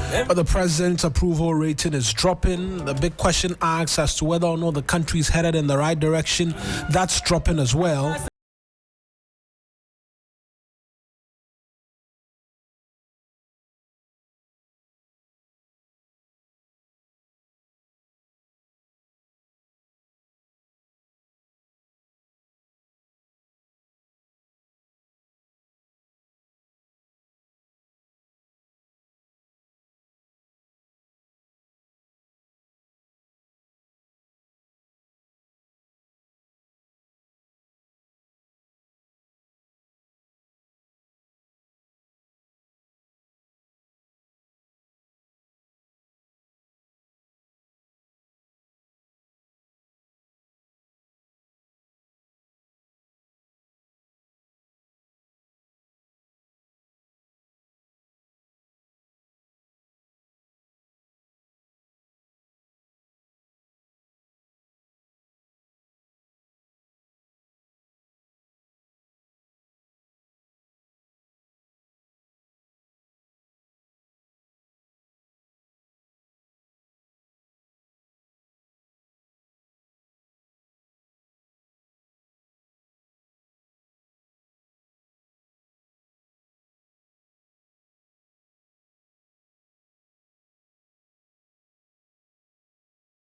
But the president's approval rating is dropping. The big question asks as to whether or not the country is headed in the right direction. That's dropping as well.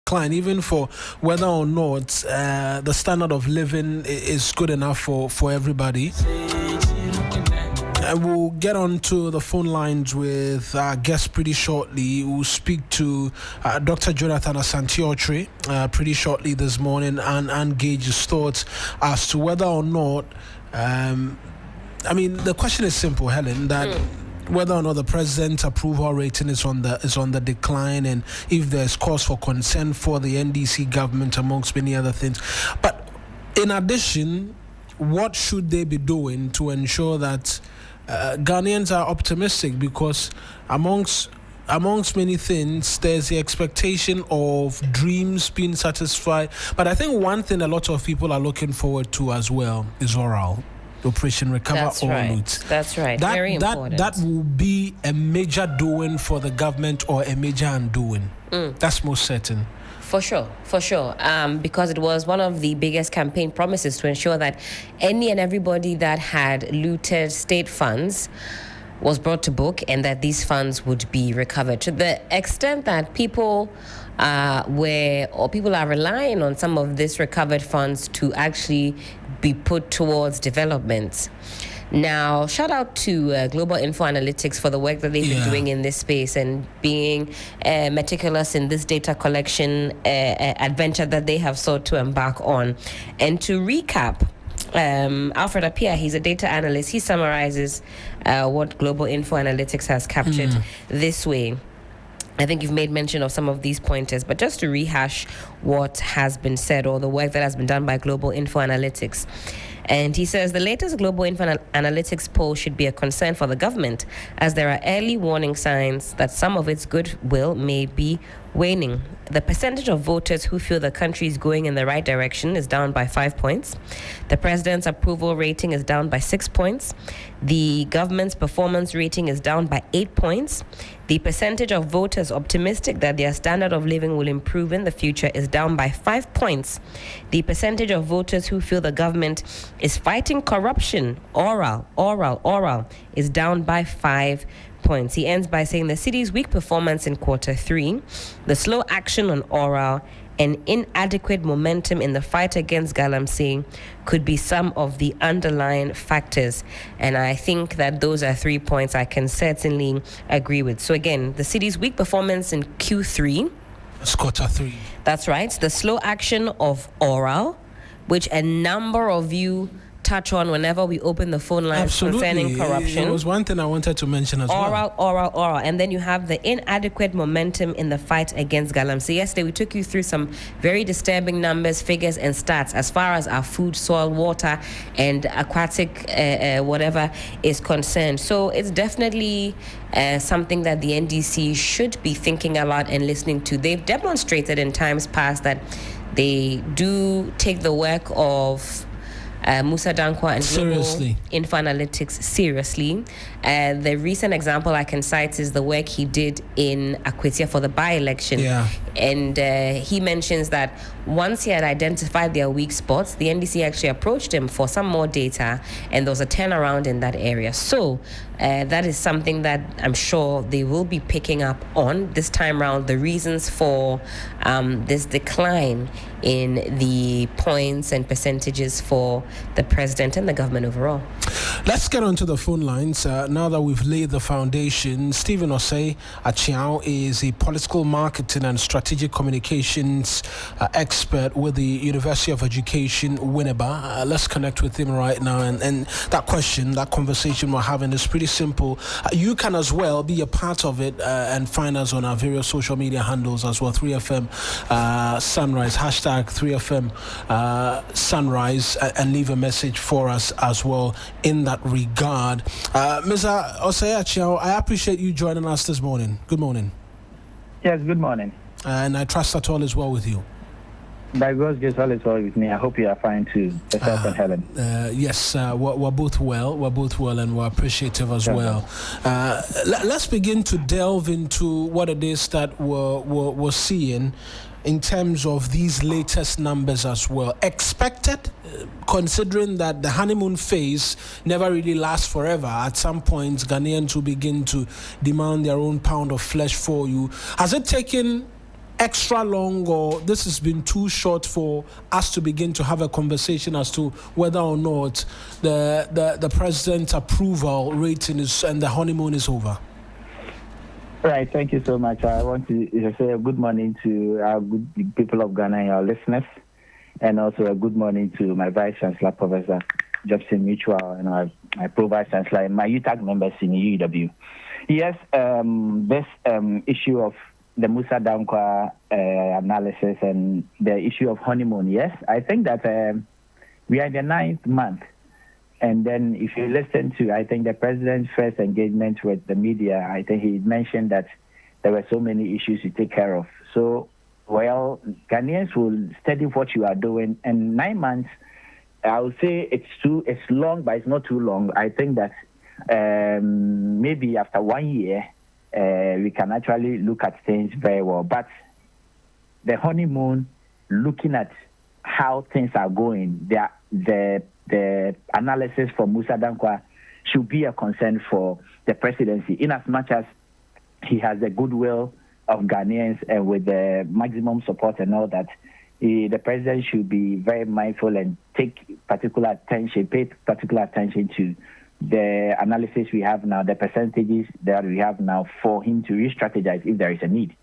Decline, even for whether or not the standard of living is good enough for everybody. And we'll get on to the phone lines with our guest pretty shortly. We'll speak to Dr. Jonathan Asante-Okyere pretty shortly this morning and gauge his thoughts as to whether or not, the question is simple, Helen, that whether or not the president's approval rating is on the decline, and if there's cause for concern for the NDC government, amongst many other things. But in addition, what should they be doing to ensure that Ghanaians are optimistic? Because amongst many things, there's the expectation of dreams being satisfied. But I think one thing a lot of people are looking forward to as well is oral. Operation Recover or Loot. That's right. Very important. That will be a major doing for the government or a major undoing. That's most certain. For sure. Because it was one of the biggest campaign promises to ensure that any and everybody that had looted state funds was brought to book, and that these funds would be recovered. To the extent that people are relying on some of this recovered funds to actually be put towards development. Now, shout out to Global Info Analytics for the work that they've been doing in this space and being meticulous in this data collection adventure that they have sought to embark on. And to recap, Alfred Appiah, he's a data analyst. He summarizes what Global Info Analytics has captured this way. I think you've made mention of some of these pointers, but just to rehash what has been said or the work that has been done by Global Info Analytics. And he says the latest Global Info Analytics poll should be a concern for the government, as there are early warning signs that some of its goodwill may be waning. The percentage of voters who feel the country is going in the right direction is down by 5 points. The president's approval rating is down by 6 points. The government's performance rating is down by 8 points. The percentage of voters optimistic that their standard of living will improve in the future is down by 5 points. The percentage of voters who feel the government is fighting corruption, oral, is down by 5 points. He ends by saying the city's weak performance in Q3, the slow action on oral, and inadequate momentum in the fight against Galamsey could be some of the underlying factors. And I think that those are 3 points I can certainly agree with. So again, the city's weak performance in Q3. It's Q3. That's right. The slow action of oral, which a number of you touch on whenever we open the phone lines concerning corruption. It was one thing I wanted to mention as well. Oral. And then you have the inadequate momentum in the fight against Galamsey. Yesterday, we took you through some very disturbing numbers, figures, and stats as far as our food, soil, water, and aquatic whatever is concerned. So it's definitely something that the NDC should be thinking about and listening to. They've demonstrated in times past that they do take the work of Musa Dankwa and Global Info Analytics seriously. The recent example I can cite is the work he did in Akwetia for the by-election. Yeah. And he mentions that once he had identified their weak spots, the NDC actually approached him for some more data, and there was a turnaround in that area. So that is something that I'm sure they will be picking up on this time around, the reasons for this decline in the points and percentages for the president and the government overall. Let's get onto the phone lines. Now that we've laid the foundation, Stephen Osei Achiao is a political marketing and strategic communications expert with the University of Education, Winneba. Let's connect with him right now. And that conversation we're having is pretty simple. You can as well be a part of it and find us on our various social media handles as well. 3FM Sunrise, hashtag 3FM Sunrise, and leave a message for us as well in that regard. Mr. Osei Achiao, I appreciate you joining us this morning. Good morning. Yes, good morning. And I trust that all is well with you. By God's grace, all is well with me. I hope you are fine too, yourself and Helen. Yes, we're both well. We're both well, and we're appreciative as well. Let's begin to delve into what it is that we're seeing in terms of these latest numbers as well. Expected, considering that the honeymoon phase never really lasts forever. At some point, Ghanaians will begin to demand their own pound of flesh for you. Has it taken extra long, or this has been too short for us to begin to have a conversation as to whether or not the president's approval rating is and the honeymoon is over? Right, thank you so much. I want to say a good morning to our good people of Ghana and our listeners, and also a good morning to my Vice Chancellor, Professor Jobson Mutual, and my Pro-Vice Chancellor, and my UTAG members in UEW. Yes, this issue of the Musa Dankwa analysis and the issue of honeymoon, yes, I think that we are in the 9th month. And then if you listen to, I think, the president's first engagement with the media, I think he mentioned that there were so many issues to take care of. So, well, Ghanaians will study what you are doing. And 9 months, I would say it's long, but it's not too long. I think that maybe after 1 year, we can actually look at things very well. But the honeymoon, looking at how things are going, the analysis for Musa Dankwa should be a concern for the presidency, in as much as he has the goodwill of Ghanaians and with the maximum support and all that. The president should be very mindful and pay particular attention to the analysis we have now, the percentages that we have now, for him to re-strategize if there is a need.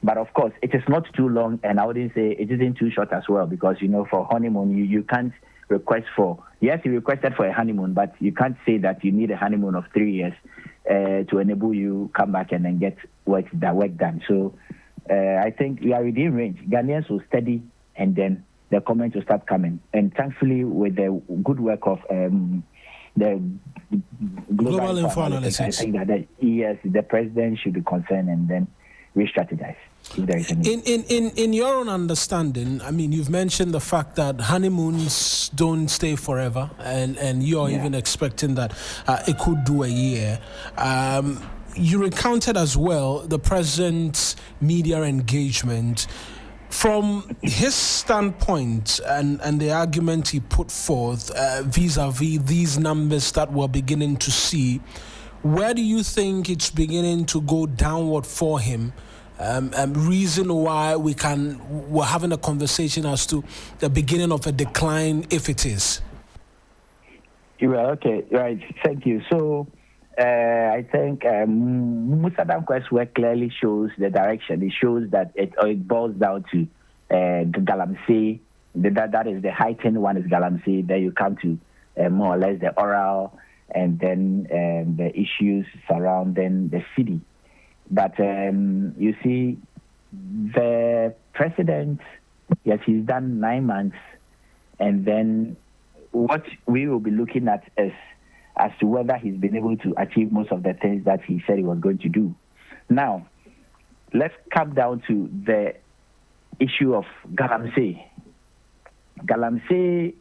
But of course, it is not too long, and I wouldn't say it isn't too short as well, because, for honeymoon, you can't request for, yes, you requested for a honeymoon, but you can't say that you need a honeymoon of 3 years to enable you come back and then get work done. So I think we are within range. Ghanaians will study, and then the comments will start coming. And thankfully, with the good work of the global info analysis, I think that yes, the president should be concerned and then re-strategize. In your own understanding, I mean, you've mentioned the fact that honeymoons don't stay forever, and you're even expecting that it could do a year. You recounted as well the president's media engagement. From his standpoint and the argument he put forth vis-a-vis these numbers that we're beginning to see, where do you think it's beginning to go downward for him? Reason why we're having a conversation as to the beginning of a decline, if it is. Well, okay, right. Thank you. So I think Musa Dankwa's work clearly shows the direction. It shows that it boils down to Galamsey. That is the heightened one is Galamsey. Then you come to more or less the oral, and then the issues surrounding the city. But you see, the president, yes, he's done 9 months, and then what we will be looking at is as to whether he's been able to achieve most of the things that he said he was going to do. Now, let's come down to the issue of Galamsey. Galamsey,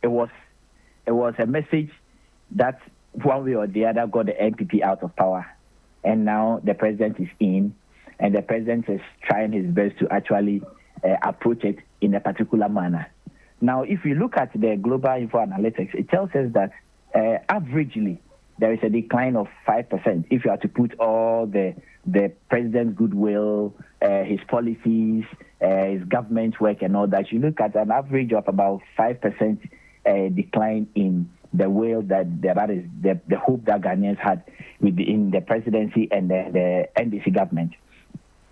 it was a message that one way or the other, got the NPP out of power. And now the president is in, and the president is trying his best to actually approach it in a particular manner. Now, if you look at the Global Info Analytics, it tells us that averagely there is a decline of 5%. If you are to put all the president's goodwill, his policies, his government work and all that, you look at an average of about 5% decline in the will that is the hope that Ghanaians had in the presidency and the NDC government.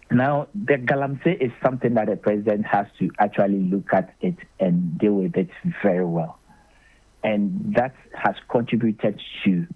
Now, the Galamsey is something that the president has to actually look at it and deal with it very well. And that has contributed to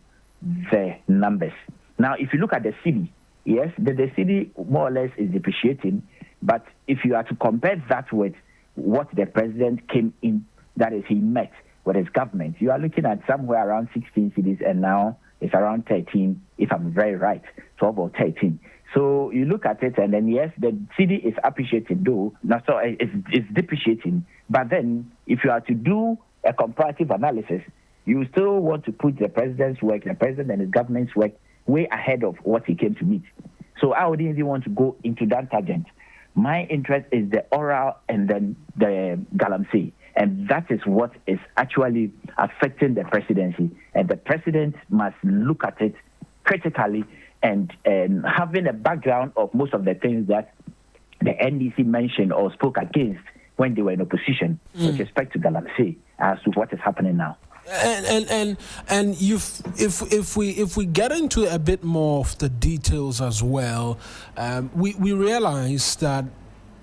the numbers. Now, if you look at the city, yes, the city more or less is depreciating, but if you are to compare that with what the president came in, that is, he met with his government, you are looking at somewhere around 16 cities, and now it's around 13, if I'm very right, 12 or 13. So you look at it, and then yes, the city is appreciating, though, not so it's depreciating. But then, if you are to do a comparative analysis, you still want to put the president's work, the president and his government's work, way ahead of what he came to meet. So I wouldn't even want to go into that tangent. My interest is the oral and then the Galamsey. And that is what is actually affecting the presidency. And the president must look at it critically and having a background of most of the things that the NDC mentioned or spoke against when they were in opposition with respect to Galamsey as to what is happening now. And if we get into a bit more of the details as well, we realize that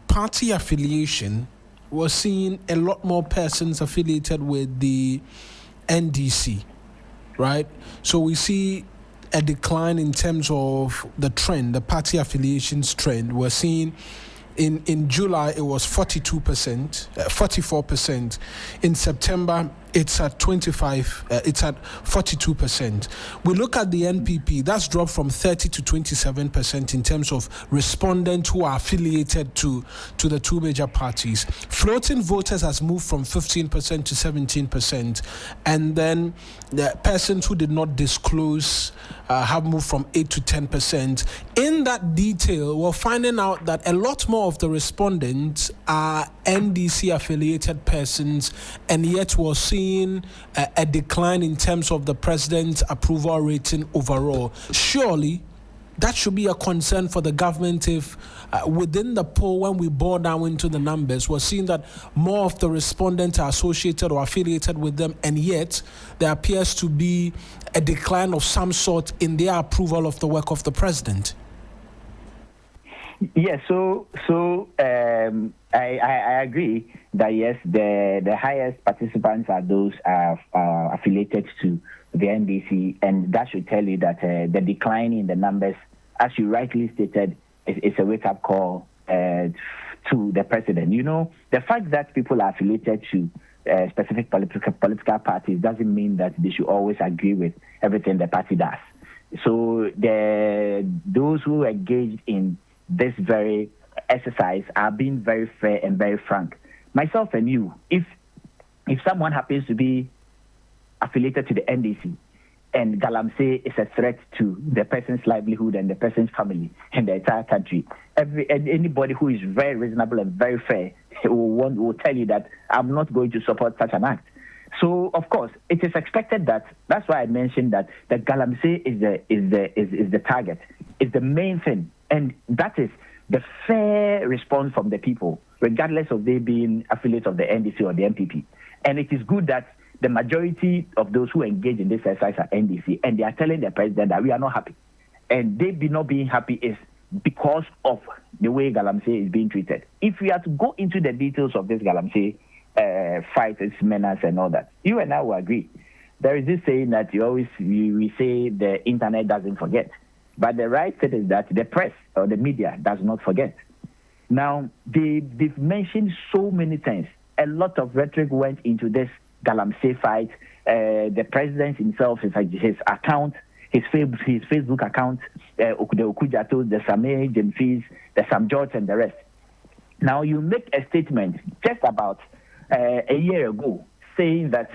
party affiliation, we're seeing a lot more persons affiliated with the NDC, right? So we see a decline in terms of the trend, the party affiliations trend. We're seeing in July it was 44%. In September it's at 42%. We look at the NPP, that's dropped from 30 to 27% in terms of respondents who are affiliated to the two major parties. Floating voters has moved from 15% to 17%, and then the persons who did not disclose have moved from 8 to 10%. In that detail, we're finding out that a lot more of the respondents are NDC affiliated persons, and yet we're seeing a decline in terms of the president's approval rating overall. Surely that should be a concern for the government if within the poll, when we bore down into the numbers, we're seeing that more of the respondents are associated or affiliated with them, and yet there appears to be a decline of some sort in their approval of the work of the president. Yes, I agree that yes, the highest participants are those affiliated to the NDC, and that should tell you that the decline in the numbers, as you rightly stated, is a wake-up call to the president. You know, the fact that people are affiliated to specific political parties doesn't mean that they should always agree with everything the party does. So those who engage in this very exercise are being very fair and very frank. Myself and you, if someone happens to be affiliated to the NDC and Galamsey is a threat to the person's livelihood and the person's family and the entire country, anybody who is very reasonable and very fair will tell you that I'm not going to support such an act. So, of course, it is expected that's why I mentioned that Galamsey is the target, is the main thing. And that is the fair response from the people, regardless of they being affiliates of the NDC or the MPP. And it is good that the majority of those who engage in this exercise are NDC, and they are telling the president that we are not happy. And they be not being happy is because of the way Galamsey is being treated. If we are to go into the details of this Galamsey fight, its menace and all that, you and I will agree. There is this saying that we say the internet doesn't forget. But the right thing is that the press or the media does not forget. Now, they've mentioned so many things. A lot of rhetoric went into this Galamsey fight. The president himself, his account, his Facebook account, the Okujato, the Sameh, Jemfis, the Sam George, and the rest. Now, you make a statement just about a year ago saying that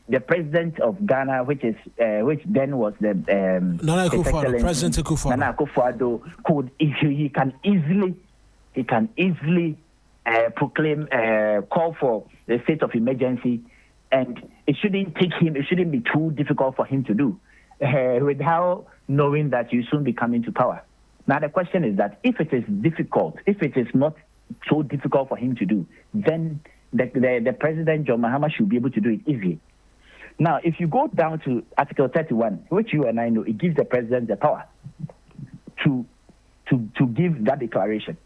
the president of Ghana, which then was the Nana Akufo-Addo, President Akufo-Addo. Nana Akufo-Addo could he can easily proclaim call for the state of emergency, and it shouldn't be too difficult for him to do, without knowing that you soon be coming to power. Now the question is that if it is not so difficult for him to do, then the president John Mahama should be able to do it easily. Now, if you go down to Article 31, which you and I know, it gives the president the power to give that declaration.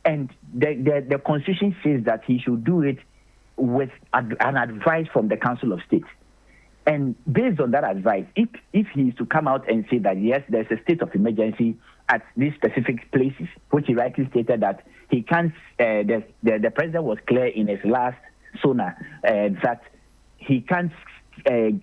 And the Constitution says that he should do it with an advice from the Council of State. And based on that advice, if he is to come out and say that, yes, there's a state of emergency at these specific places, which he rightly stated that he can't, the president was clear in his last SONA that he can't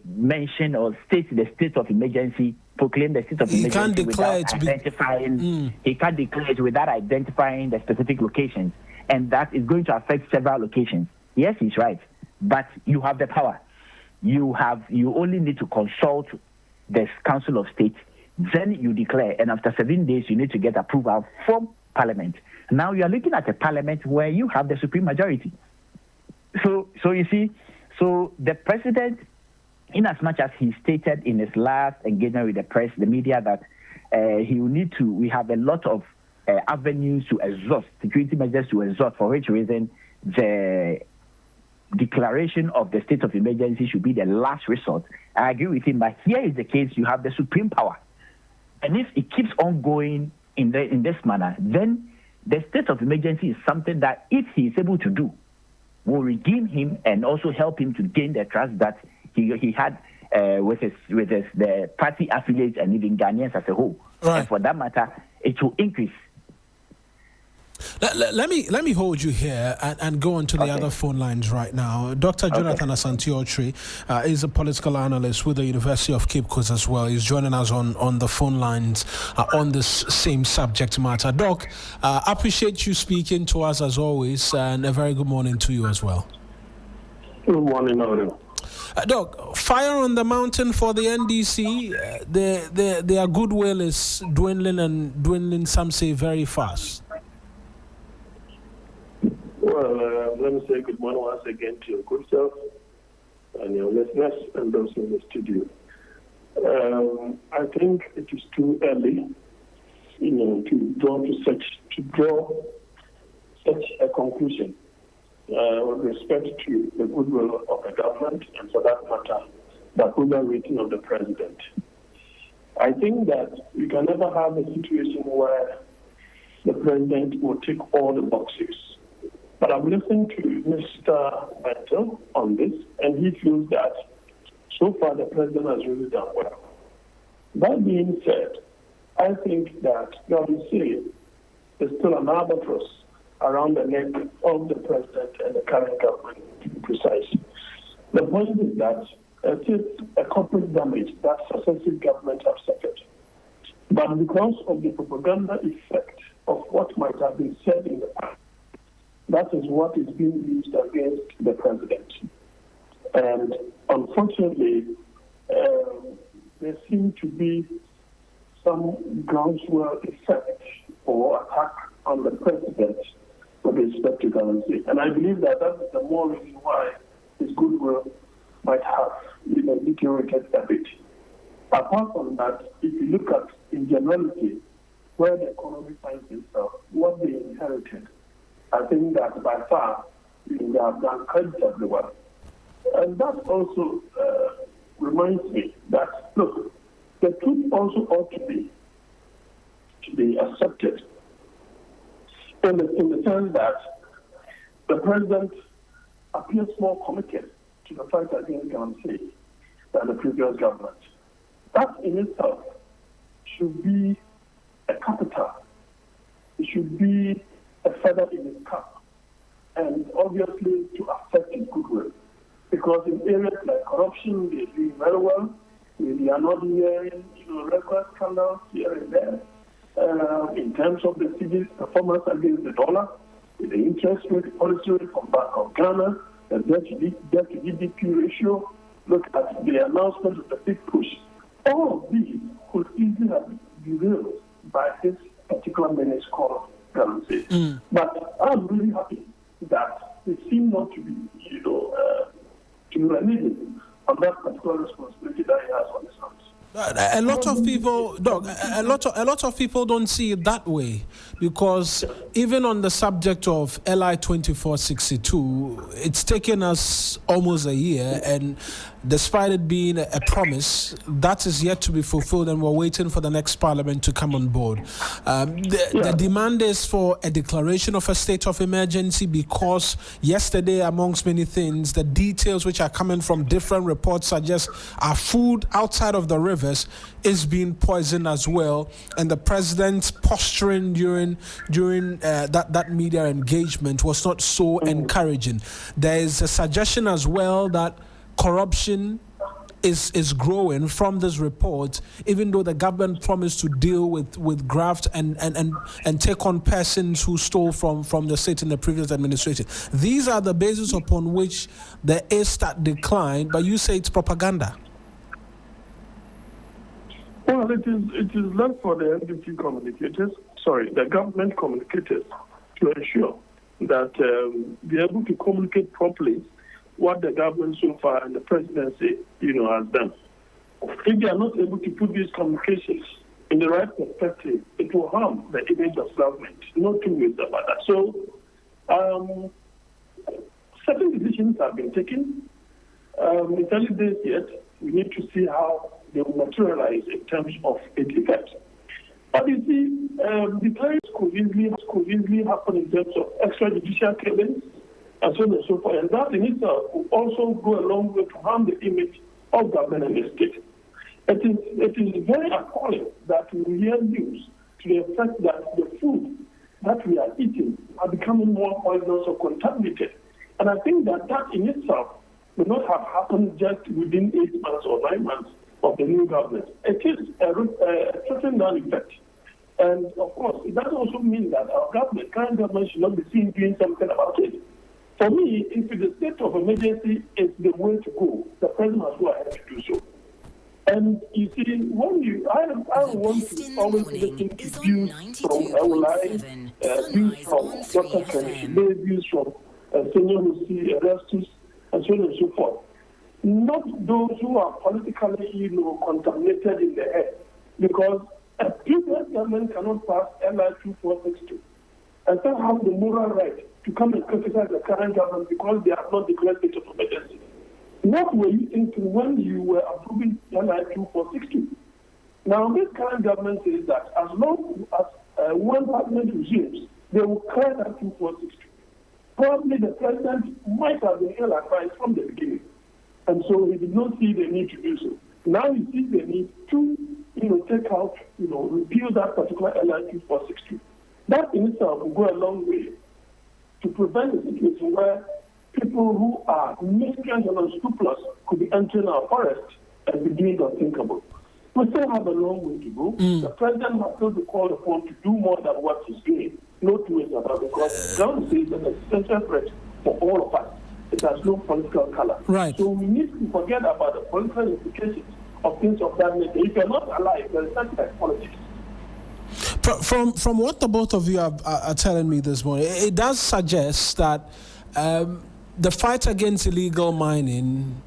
mention or state the state of emergency, proclaim the state of emergency without identifying. He can't declare it without identifying the specific locations, and that is going to affect several locations. Yes, he's right, but you have the power. You only need to consult the Council of State, then you declare, and after 7 days you need to get approval from Parliament. Now you are looking at a Parliament where you have the supreme majority. So you see, so the president, in as much as he stated in his last engagement with the press, the media, that we have a lot of avenues to exhaust, security measures to exhaust, for which reason the declaration of the state of emergency should be the last resort. I agree with him, but here is the case: you have the supreme power, and if it keeps on going in this manner, then the state of emergency is something that, if he is able to do, will redeem him and also help him to gain the trust that he had with the party affiliates and even Ghanaians as a whole. Right. And for that matter, it will increase. Let me hold you here and go on to the other phone lines right now. Dr. Jonathan Asante-Okyere is a political analyst with the University of Cape Coast as well. He's joining us on the phone lines on this same subject matter. Doc, appreciate you speaking to us as always, and a very good morning to you as well. Good morning, Odo. Doc, fire on the mountain for the NDC. Their goodwill is dwindling, some say very fast. Well, let me say good morning once again to your good self and your listeners and those in the studio. I think it is too early, to draw such a conclusion with respect to the goodwill of the government, and for that matter, the approval rating of the president. I think that we can never have a situation where the president will tick all the boxes. But I'm listening to Mr. Bentel on this, and he feels that so far the president has really done well. That being said, I think that Galamsey is still an albatross around the neck of the president and the current government, to be precise. The point is that it is a corporate damage that successive governments have suffered. But because of the propaganda effect of what might have been said in the past, that is what is being used against the president. And unfortunately, there seems to be some groundswell effect or attack on the president with respect to Galamsey. And I believe that is the more reason why his goodwill might have deteriorated a bit. Apart from that, if you look at, in generality, where the economy finds itself, what they inherited, I think that by far they have done creditably well. And that also reminds me that, look, the truth also ought to be accepted in the sense that the president appears more committed to the fight against Galamsey than the previous government. That in itself should be a capital. It should be a feather in his cap, and obviously to affect his goodwill. Because in areas like corruption, they're doing very well. We are not hearing regular scandals here and there. In terms of the city's performance against the dollar, with the interest rate policy rate from Bank of Ghana, the debt to GDP ratio, look at the announcement of the big push. All of these could easily have been derailed by this particular menace called Galamsey. But I'm really happy that they seem not to be, to be reneging on that particular responsibility that he has on his hands. A lot of people, Doc, a lot of people don't see it that way, because even on the subject of LI 2462, it's taken us almost a year, and despite it being a promise, that is yet to be fulfilled, and we're waiting for the next parliament to come on board. The demand is for a declaration of a state of emergency, because yesterday, amongst many things, the details which are coming from different reports suggest our food outside of the rivers is being poisoned as well, and the president's posturing during that media engagement was not so encouraging. There is a suggestion as well that corruption is growing from this report, even though the government promised to deal with graft and take on persons who stole from the state in the previous administration. These are the basis upon which there is that decline, but you say it's propaganda. Well, it is left for the NDC communicators, the government communicators, to ensure that they're able to communicate properly what the government so far and the presidency, has done. If they are not able to put these communications in the right perspective, it will harm the image of government. No two ways about that. So, certain decisions have been taken. It's early days yet. We need to see how they will materialize in terms of its effect. But you see, declarations could easily happen in terms of extrajudicial killings and so on and so forth. And that in itself will also go a long way to harm the image of government and the state. It is very appalling that we hear news to the effect that the food that we are eating are becoming more poisonous or contaminated. And I think that in itself will not have happened just within 8 months or 9 months of the new government. It is a trickle-down effect. And of course, it does also mean that our current government should not be seen doing something about it. For me, if the state of emergency is the way to go, the president must go ahead to do so. And you see, I want to always listen to views from Ewolai, views from Dr. Kennedy, views from Senior Musi, Erastus, and so on and so forth. Not those who are politically, contaminated in the head, because a previous government cannot pass LI 2462 and still have the moral right to come and criticize the current government because they have not declared state of emergency. What were you thinking when you were approving LI 2462? Now, this current government says that as long as one parliament resumes, they will clear that 2462. Probably the president might have been ill-advised from the beginning. And so he did not see the need to do so. Now he sees the need to, take out, repeal that particular LI 2462. That in itself will go a long way to prevent a situation where people who are miscreant and unscrupulous could be entering our forest and be doing the unthinkable. We still have a long way to go. The president must still be called upon to do more than what he's doing. No two ways about it, because Galamsey is an existential threat for all of us. It has no political color. Right. So we need to forget about the political implications of things of that nature. If you're not alive, there is nothing like politics. From what the both of you are telling me this morning, it does suggest that the fight against illegal mining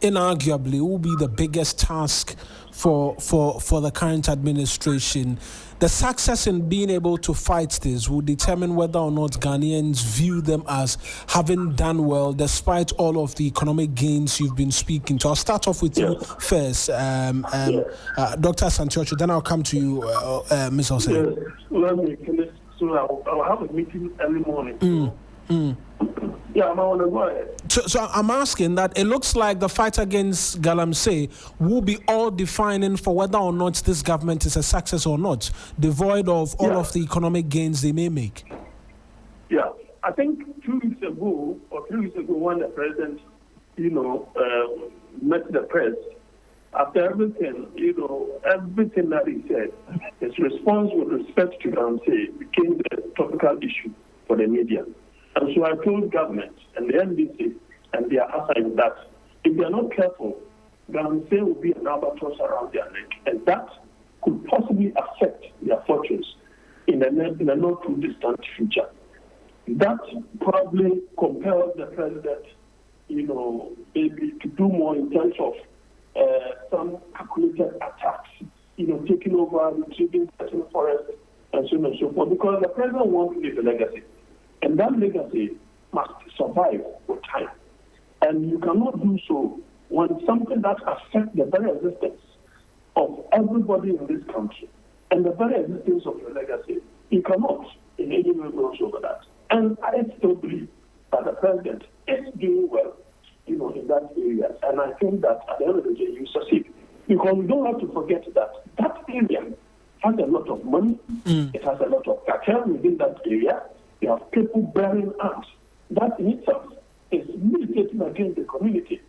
inarguably will be the biggest task for the current administration. The success in being able to fight this will determine whether or not Ghanaians view them as having done well despite all of the economic gains you've been speaking to. I'll start off with you first, Dr. Santiocho, then I'll come to you, Ms. Hossein. Yes, let me finish. So I'll have a meeting early morning. Yeah, I want to go ahead. So I'm asking that it looks like the fight against Galamsey will be all defining for whether or not this government is a success or not, devoid of all of the economic gains they may make. Yeah, I think 2 weeks ago or 3 weeks ago when the president, met the press, after everything, everything that he said, his response with respect to Galamsey became the topical issue for the media. And so I told government and the NDC and their aside that If they are not careful, Galamsey will be an albatross around their neck, and that could possibly affect their fortunes in a not too distant future. That probably compels the president, maybe to do more in terms of some calculated attacks, taking over, retrieving certain forests, and so on and so forth, because the president wants to leave a legacy. And that legacy must survive for time. And you cannot do so when something that affects the very existence of everybody in this country and the very existence of your legacy, you cannot in any way gloss over that. And I still believe that the president is doing well, in that area. And I think that at the end of the day, you succeed. Because we don't have to forget that that area has a lot of money. It has a lot of cartel within that area. You have people bearing arms. That in itself is militating against the community.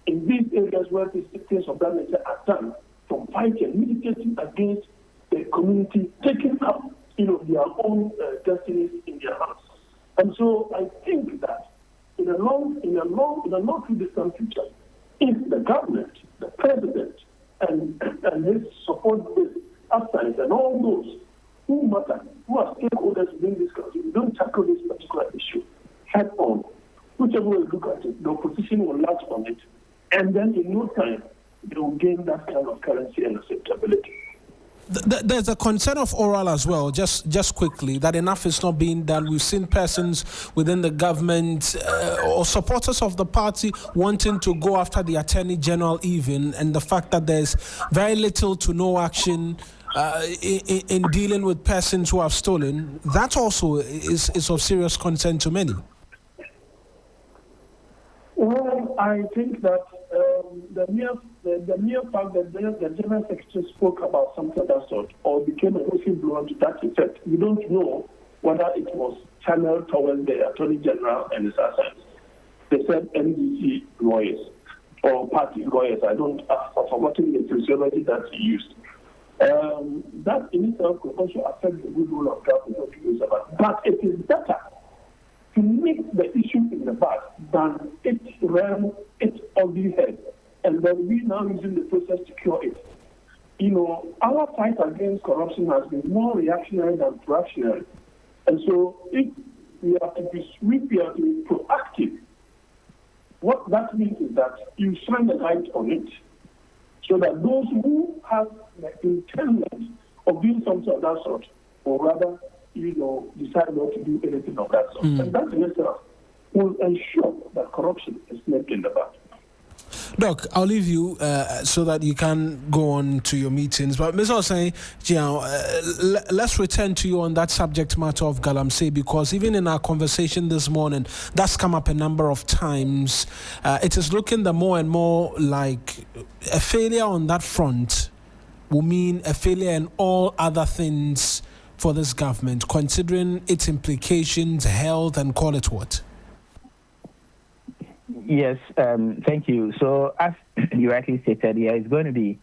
In these areas where these things of that nature are done, from fighting, militating against the community, taking up, their own destinies in their hands. And so I think that in a not too distant future, if the government, the president, and his support with outside and all those who matter, who are stakeholders within this country, don't tackle this particular issue head on, whichever way you look at it, the opposition will latch on it, and then in no time they will gain that kind of currency and acceptability. There's a concern of oral as well, just quickly, that enough is not being done. We've seen persons within the government or supporters of the party wanting to go after the Attorney General even, and the fact that there's very little to no action in dealing with persons who have stolen. That also is of serious concern to many. Well, I think that the mere fact that the General Secretary spoke about something of that sort or became a whistleblower to that effect, we don't know whether it was channeled towards the Attorney General and his assassins. They said NDC lawyers or party lawyers. I've forgotten the phraseology that he used. That in itself could also affect the goodwill of government. But it is better to nip the issue in the bud than it ran its ugly head, and then we now using the process to cure it. Our fight against corruption has been more reactionary than proactionary. And so if we have to be proactive, what that means is that you shine the light on it so that those who have the intent of doing something of that sort, or rather, decide not to do anything of that sort. And that in itself will ensure that corruption is nipped in the bud. Doc, I'll leave you so that you can go on to your meetings. But Ms. Osei, let's return to you on that subject matter of Galamsey, because even in our conversation this morning, that's come up a number of times. It is looking more and more like a failure on that front will mean a failure in all other things for this government, considering its implications, health, and call it what? Yes, thank you. So as you rightly stated, it's going to be,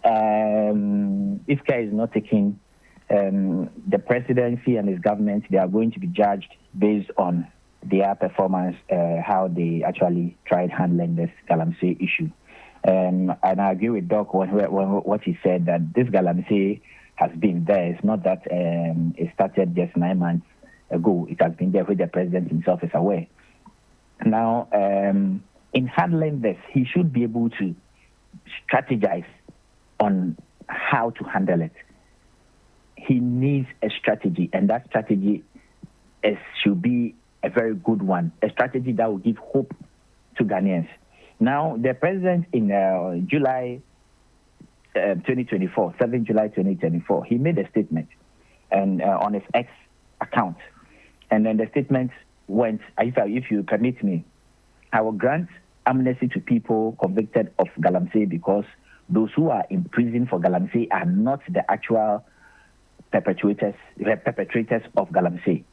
if care is not taken, the presidency and his government, they are going to be judged based on their performance, how they actually tried handling this Galamsey issue. And I agree with Doc when what he said, that this Galamsey has been there. It's not that it started just 9 months ago. It has been there where the president himself is aware. Now, in handling this, he should be able to strategize on how to handle it. He needs a strategy, and that strategy should be a very good one, a strategy that will give hope to Ghanaians. Now, the president in July 2024, 7 July 2024, he made a statement and on his X account. And then the statement went, if you permit me, I will grant amnesty to people convicted of Galamsey because those who are in prison for Galamsey are not the actual perpetrators of Galamsey.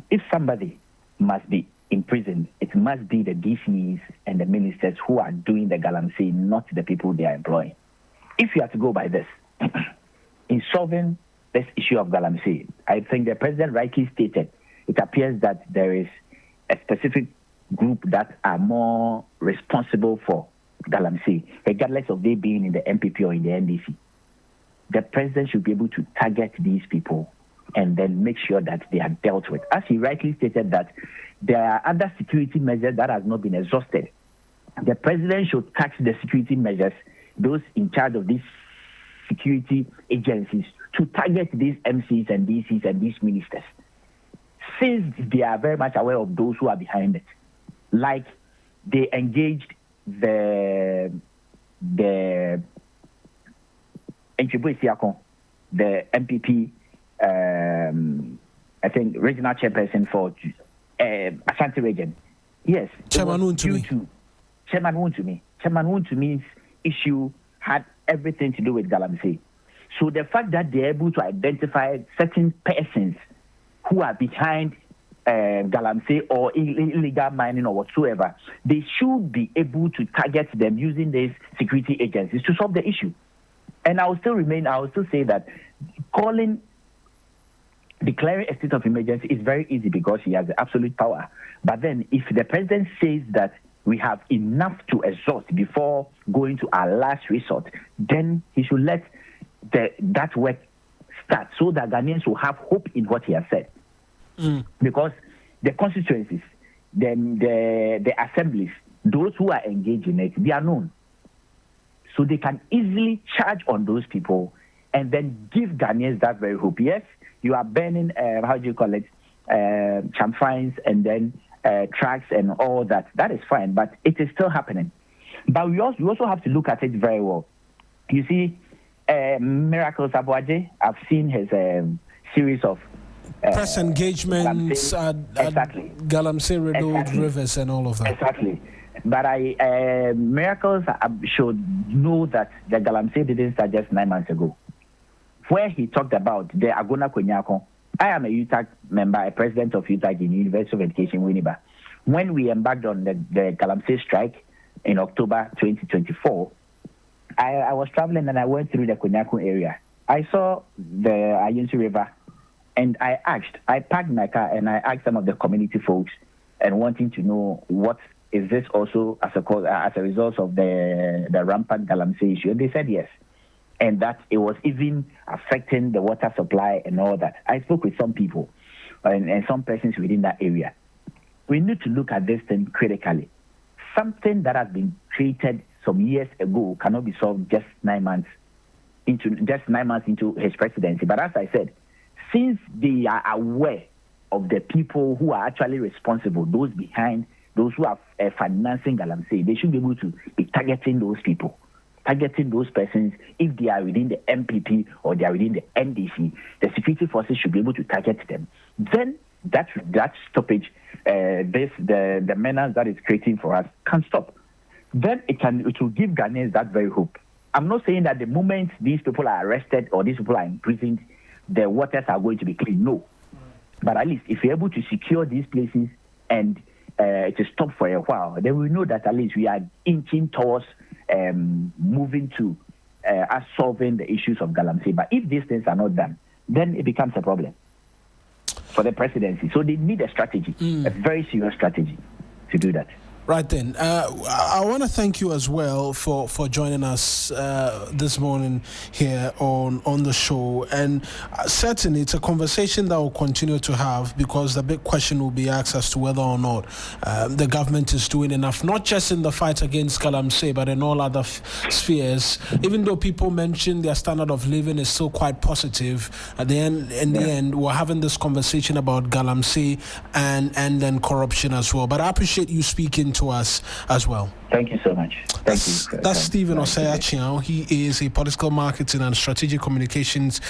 If somebody must be imprisoned, it must be the DCs and the ministers who are doing the Galamsey, not the people they are employing. If you have to go by this, in solving this issue of Galamsey, I think the president rightly stated, it appears that there is a specific group that are more responsible for Galamsey, regardless of they being in the MPP or in the NDC. The president should be able to target these people and then make sure that they are dealt with. As he rightly stated that there are other security measures that have not been exhausted. The president should tax the security measures, those in charge of these security agencies, to target these MCs and DCs and these ministers, since they are very much aware of those who are behind it. Like they engaged the MPP, I think regional chairperson for Ashanti region. Yes, Chairman Wuntumi's issue had everything to do with Galamsey. So the fact that they're able to identify certain persons who are behind Galamsey or illegal mining or whatsoever, they should be able to target them using these security agencies to solve the issue. And I will still say that declaring a state of emergency is very easy because he has the absolute power. But then if the president says that we have enough to exhaust before going to our last resort, then he should let that work start so that Ghanaians will have hope in what he has said. Because the constituencies, the assemblies, those who are engaged in it, they are known. So they can easily charge on those people and then give Ghanaians that very hope. Yes, you are burning, champaigns and then tracks and all that. That is fine, but it is still happening. But we also have to look at it very well. You see, Miracles Abuaje, I've seen his series of press engagements at Galamsey Riddled Rivers and all of that. Exactly. But Miracles should know that the Galamsey didn't start just 9 months ago, where he talked about the Agona Konyako. I am a UTAG member, a president of UTAG in University of Education, Winneba. When we embarked on the Galamsey strike in October 2024, I was traveling and I went through the Konyako area. I saw the Ayunsi River and I parked my car and I asked some of the community folks and wanting to know what is this also as a result of the rampant Galamsey issue. And they said yes. And that it was even affecting the water supply and all that. I spoke with some people and some persons within that area. We need to look at this thing critically. Something that has been created some years ago cannot be solved just 9 months into his presidency. But as I said, since they are aware of the people who are actually responsible, those behind, those who are financing Galamsey, they should be able to be targeting those people, targeting those persons. If they are within the MPP or they are within the NDC, the security forces should be able to target them. Then that stoppage, the menace that it's creating for us can stop. Then it will give Ghanaians that very hope. I'm not saying that the moment these people are arrested or these people are imprisoned, the waters are going to be clean. No. But at least if you're able to secure these places and to stop for a while, then we know that at least we are inching towards moving to us solving the issues of Galamsey. But if these things are not done, then it becomes a problem for the presidency. So they need a strategy, a very serious strategy to do that. Right then, I want to thank you as well for joining us this morning here on the show. And certainly it's a conversation that we'll continue to have, because the big question will be asked as to whether or not the government is doing enough, not just in the fight against Galamsey, but in all other spheres. Even though people mention their standard of living is still quite positive, at the end, the end, we're having this conversation about Galamsey and then corruption as well. But I appreciate you speaking to us as well. Thank you so much. Thank you. That's Stephen Osei-Achiang. He is a political marketing and strategic communications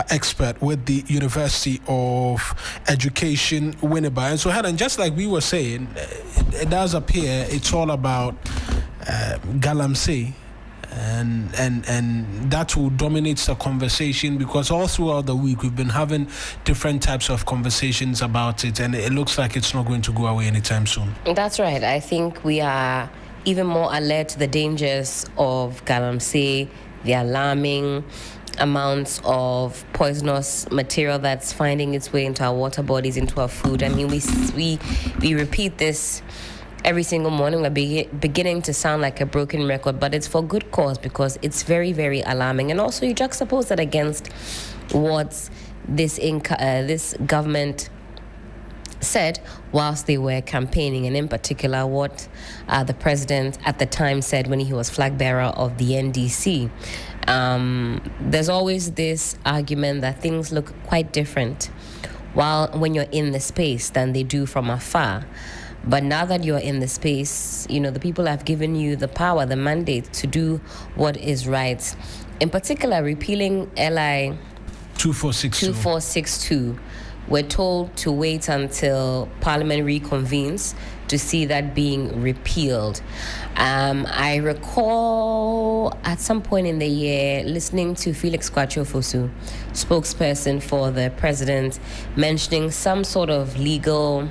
expert with the University of Education, Winneba. And so, Helen, just like we were saying, it does appear it's all about Galamsey. And that will dominate the conversation, because all throughout the week we've been having different types of conversations about it, and it looks like it's not going to go away anytime soon. That's right. I think we are even more alert to the dangers of Galamsey, the alarming amounts of poisonous material that's finding its way into our water bodies, into our food. I mean, we repeat this every single morning. We're beginning to sound like a broken record, but it's for good cause because it's very, very alarming. And also, you juxtapose that against what this government said whilst they were campaigning, and in particular what the president at the time said when he was flag bearer of the NDC. There's always this argument that things look quite different when you're in the space than they do from afar. But now that you're in the space, the people have given you the power, the mandate to do what is right. In particular, repealing LI 2462. We're told to wait until Parliament reconvenes to see that being repealed. I recall at some point in the year listening to Felix Kwatcho-Fosu, spokesperson for the president, mentioning some sort of legal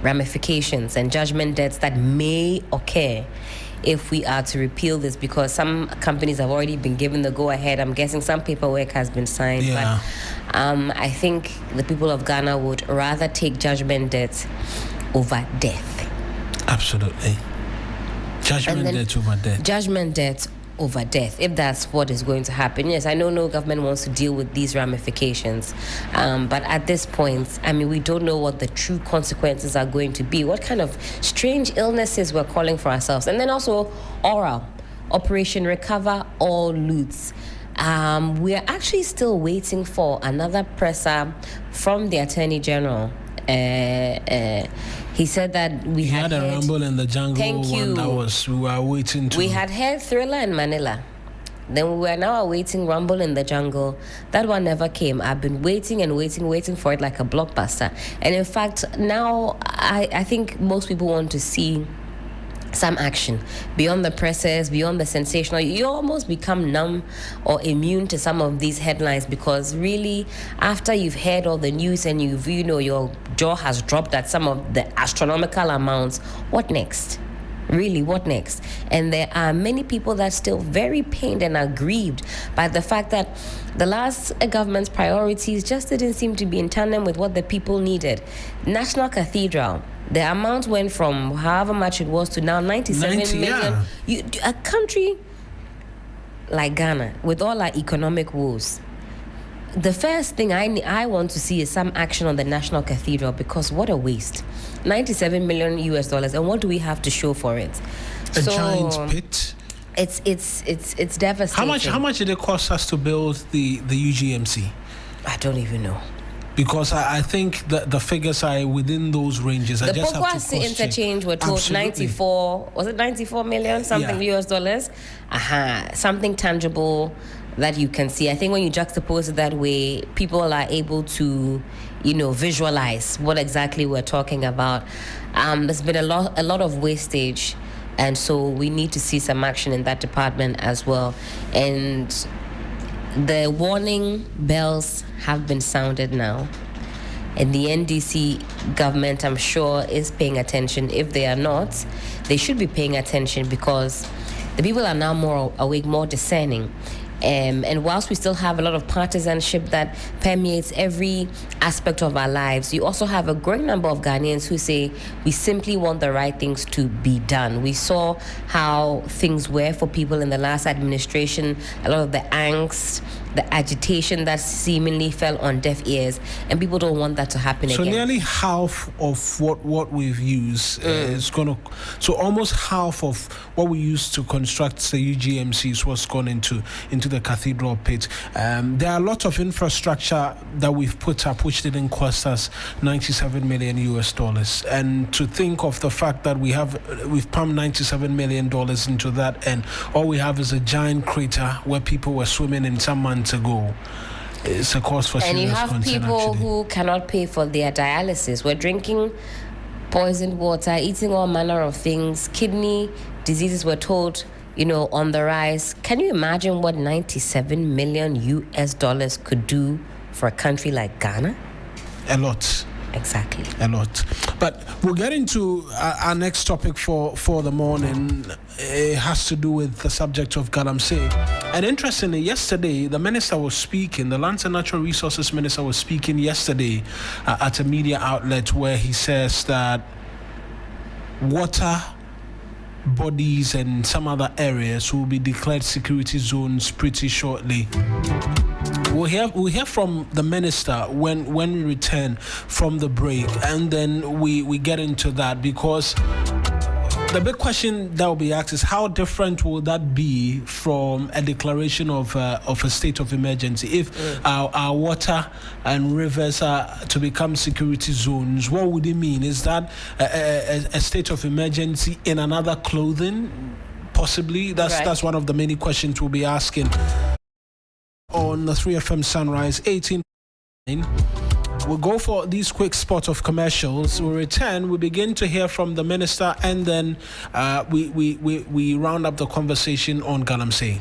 ramifications and judgment debts that may occur if we are to repeal this, because some companies have already been given the go-ahead. I'm guessing some paperwork has been signed. Yeah. But I think the people of Ghana would rather take judgment debts over death. Absolutely. Judgment debts over death. Judgment debts over death, if that's what is going to happen. Yes, I know no government wants to deal with these ramifications, but at this point, we don't know what the true consequences are going to be, what kind of strange illnesses we're calling for ourselves. And then also Operation Recover All Loots. We're actually still waiting for another presser from the Attorney General. He said that we had a rumble in the jungle. Thank you. We were waiting to. We had heard Thriller in Manila. Then we were now awaiting Rumble in the Jungle. That one never came. I've been waiting for it like a blockbuster. And in fact, now I think most people want to see some action beyond the presses, beyond the sensational. You almost become numb or immune to some of these headlines, because really, after you've heard all the news and your jaw has dropped at some of the astronomical amounts, what next? Really, what next? And there are many people that are still very pained and aggrieved by the fact that the last government's priorities just didn't seem to be in tandem with what the people needed. National Cathedral, the amount went from however much it was to now 97 million. Yeah. A country like Ghana, with all our economic woes, the first thing I want to see is some action on the National Cathedral, because what a waste. $97 million, and what do we have to show for it? A giant pit. It's devastating. How much did it cost us to build the UGMC? I don't even know. Because I think the figures are within those ranges. The Pokwasi interchange were told Absolutely. 94, was it 94 million something US dollars? Something tangible that you can see. I think when you juxtapose it that way, people are able to, visualize what exactly we're talking about. There's been a lot of wastage, and so we need to see some action in that department as well. And the warning bells have been sounded now, and the NDC government, I'm sure, is paying attention. If they are not, they should be paying attention, because the people are now more awake, more discerning. And whilst we still have a lot of partisanship that permeates every aspect of our lives, you also have a growing number of Ghanaians who say we simply want the right things to be done. We saw how things were for people in the last administration, a lot of the angst, the agitation that seemingly fell on deaf ears, and people don't want that to happen again. So nearly half of what we've used is going to... So almost half of what we used to construct the UGMC is what's gone into the cathedral pit. There are a lot of infrastructure that we've put up which didn't cost us $97 million. And to think of the fact that we've pumped $97 million into that, and all we have is a giant crater where people were swimming in some months ago. It's a cause for serious concern. And you have people who cannot pay for their dialysis. We're drinking poisoned water, eating all manner of things. Kidney diseases, we're told, on the rise. Can you imagine what $97 million could do for a country like Ghana? A lot. Exactly. A lot. But we'll get into our next topic for the morning. It has to do with the subject of Galamsey. And interestingly, yesterday, the minister was speaking, the Lands and Natural Resources Minister was speaking yesterday at a media outlet where he says that water bodies and some other areas will be declared security zones pretty shortly. We'll hear from the minister when we return from the break, and then we get into that, because the big question that will be asked is how different will that be from a declaration of a state of emergency? If our water and rivers are to become security zones, what would it mean? Is that a state of emergency in another clothing? Possibly. That's one of the many questions we'll be asking on the 3FM Sunrise 18. We'll go for these quick spots of commercials. We'll return. We begin to hear from the minister, and then we round up the conversation on Galamsey.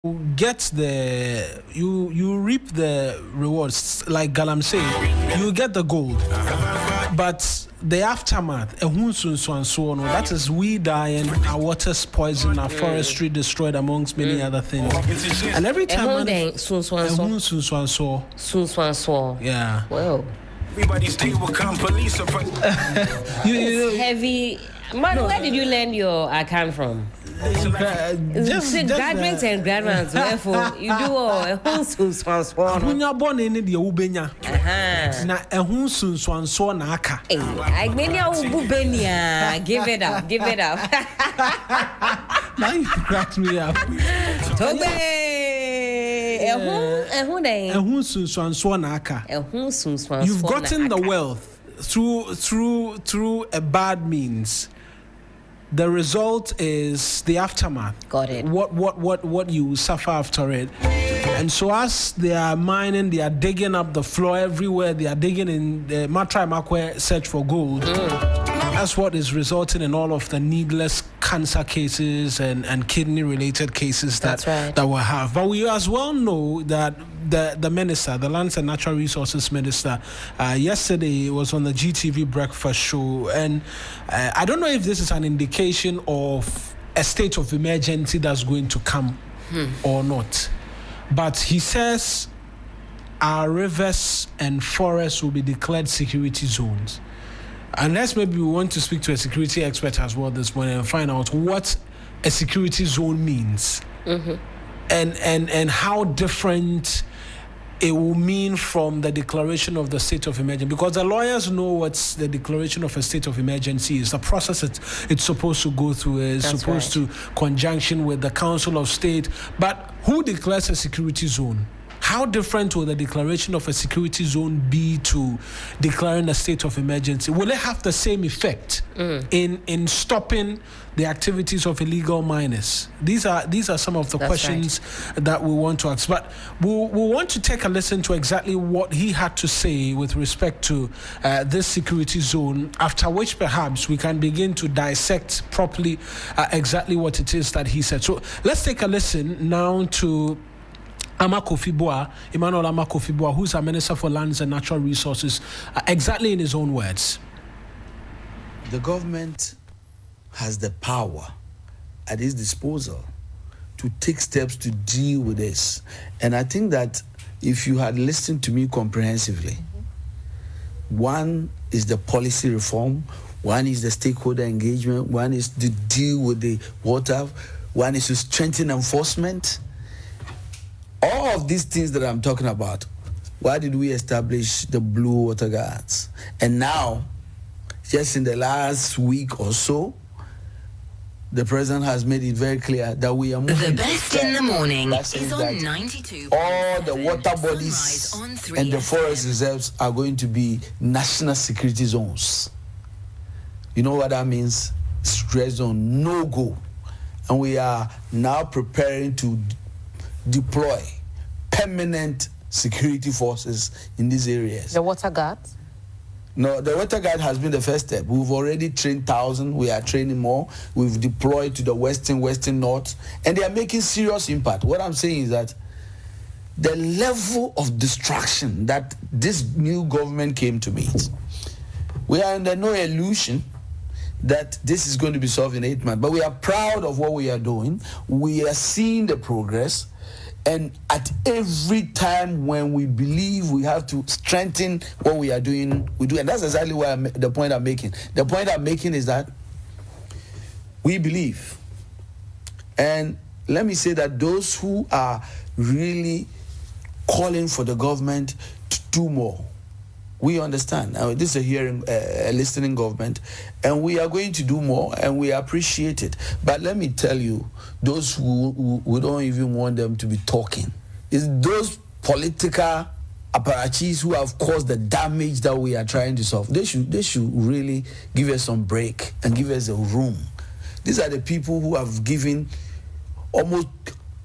get the you reap the rewards like Galamsey. You get the gold, but the aftermath, that is we dying, our water's poisoned, our forestry destroyed, amongst many other things. And every time yeah. Well, everybody's deal will come police. Heavy. Man, where did you learn your account from? Just graduates and graduates. Therefore, you do all a whole soon. When you're born in the Ubenya, na a whole soon na aka. I mean, Ubenya. Give it up. Give it up. Now you cracked me up. Tobe. You've gotten the wealth through a bad means. The result is the aftermath. Got it. What you suffer after it. And so as they are mining, they are digging up the floor everywhere. They are digging in the Matra Makwe search for gold. That's what is resulting in all of the needless cancer cases and kidney-related cases that we have. But we as well know that the minister, the Lands and Natural Resources Minister, yesterday was on the GTV breakfast show, and I don't know if this is an indication of a state of emergency that's going to come or not. But he says our rivers and forests will be declared security zones. Unless maybe we want to speak to a security expert as well this morning and find out what a security zone means and how different it will mean from the declaration of the state of emergency, because the lawyers know what the declaration of a state of emergency is. The process it's supposed to go through is supposed to conjunction with the Council of State. But who declares a security zone? How different will the declaration of a security zone be to declaring a state of emergency? Will it have the same effect in stopping the activities of illegal miners? These are some of the questions that we want to ask. But we'll want to take a listen to exactly what he had to say with respect to this security zone, after which perhaps we can begin to dissect properly exactly what it is that he said. So let's take a listen now to Emmanuel Amakofibua, who's a Minister for Lands and Natural Resources, exactly in his own words. The government has the power at its disposal to take steps to deal with this. And I think that if you had listened to me comprehensively, one is the policy reform, one is the stakeholder engagement, one is to deal with the water, one is to strengthen enforcement. All of these things that I'm talking about, why did we establish the Blue Water Guards? And now, just in the last week or so, the president has made it very clear that we are moving. The best in the morning is on 92. All the water bodies and the forest reserves are going to be national security zones. You know what that means? Stress zone, no go. And we are now preparing to deploy permanent security forces in these areas. The water guards? No, the water guard has been the first step. We've already trained 1,000. We are training more. We've deployed to the western, north, and they are making serious impact. What I'm saying is that the level of distraction that this new government came to meet, we are under no illusion that this is going to be solved in 8 months. But we are proud of what we are doing. We are seeing the progress. And at every time when we believe we have to strengthen what we are doing, we do. And that's exactly the point I'm making. The point I'm making is that we believe. And let me say that those who are really calling for the government to do more, we understand. This is a listening government, and we are going to do more, and we appreciate it. But let me tell you, those who don't even want them to be talking, is those political apparatchiks who have caused the damage that we are trying to solve. They should really give us some break and give us a room. These are the people who have given almost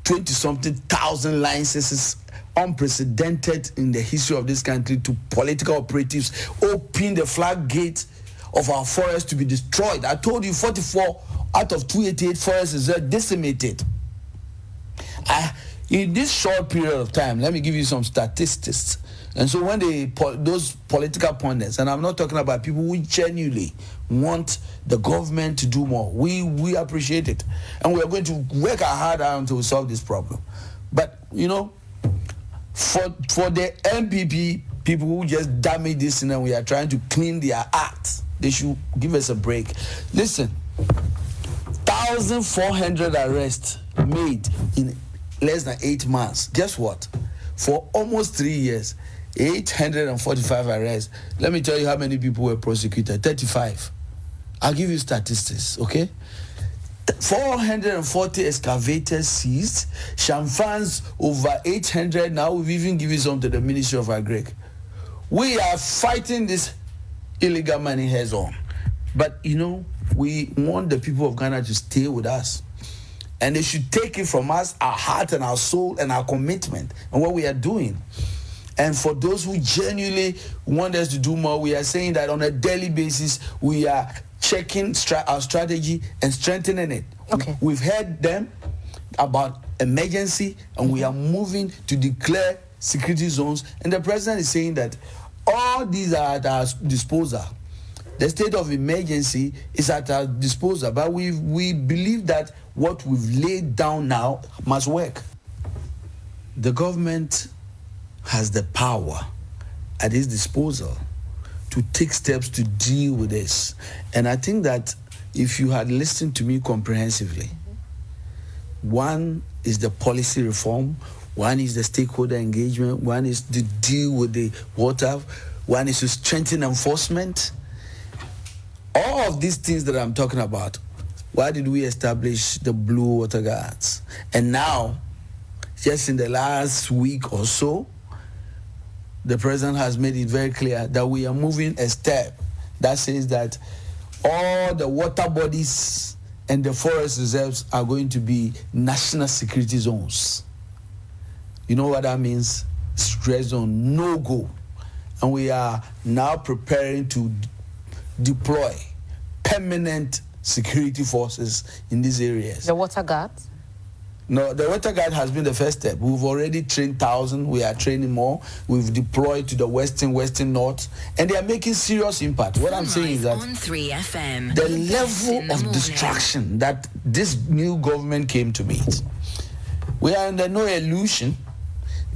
20-something thousand licenses, unprecedented in the history of this country, to political operatives, open the floodgate of our forests to be destroyed. I told you 44 out of 288 forests are decimated. In this short period of time, let me give you some statistics. And so when those political pundits, and I'm not talking about people who genuinely want the government to do more, we appreciate it. And we are going to work our hard out to solve this problem. But, for the MPP, people who just damage this and we are trying to clean their act, they should give us a break. Listen, 1,400 arrests made in less than 8 months. Guess what? For almost 3 years, 845 arrests. Let me tell you how many people were prosecuted. 35. I'll give you statistics, okay? 440 excavators seized. Shamfans over 800. Now we've even given some to the Ministry of Agri. We are fighting this illegal money heads on. But, we want the people of Ghana to stay with us. And they should take it from us, our heart and our soul and our commitment and what we are doing. And for those who genuinely want us to do more, we are saying that on a daily basis, we are checking our strategy and strengthening it. Okay. We've heard them about emergency, and we are moving to declare security zones. And the president is saying that all these are at our disposal. The state of emergency is at our disposal, but we believe that what we've laid down now must work. The government has the power at its disposal to take steps to deal with this. And I think that if you had listened to me comprehensively, one is the policy reform, one is the stakeholder engagement, one is to deal with the water, one is to strengthen enforcement. All of these things that I'm talking about, why did we establish the Blue Water Guards? And now, just in the last week or so, the president has made it very clear that we are moving a step that says that all the water bodies and the forest reserves are going to be national security zones. You know what that means? Stress zone, no go. And we are now preparing to deploy permanent security forces in these areas. The water guards? No, the water guard has been the first step. We've already trained 1,000. We are training more. We've deployed to the western north, and they are making serious impact. What I'm saying is that on 3FM, the level of distraction that this new government came to meet, we are under no illusion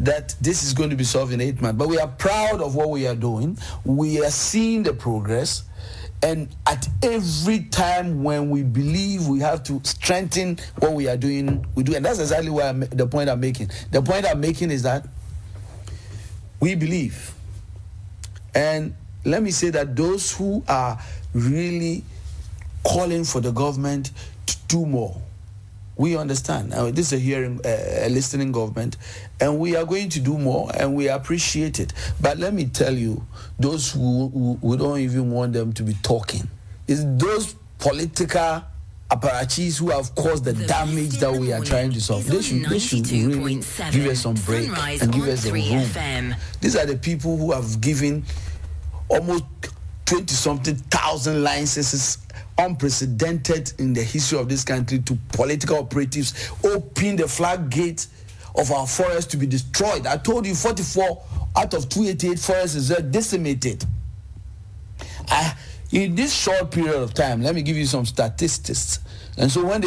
that this is going to be solved in 8 months. But we are proud of what we are doing. We are seeing the progress. And at every time when we believe we have to strengthen what we are doing, we do. And that's exactly the point I'm making. The point I'm making is that we believe. And let me say that those who are really calling for the government to do more, we understand. This is a listening government, and we are going to do more, and we appreciate it. But let me tell you, those who don't even want them to be talking, is those political apparatchiks who have caused the damage that we are trying to solve. They should really give us some break and give us a room. These are the people who have given almost 20-something thousand licenses, unprecedented in the history of this country, to political operatives, open the floodgate of our forests to be destroyed. I told you 44 out of 288 forests are decimated. In this short period of time, let me give you some statistics. And so when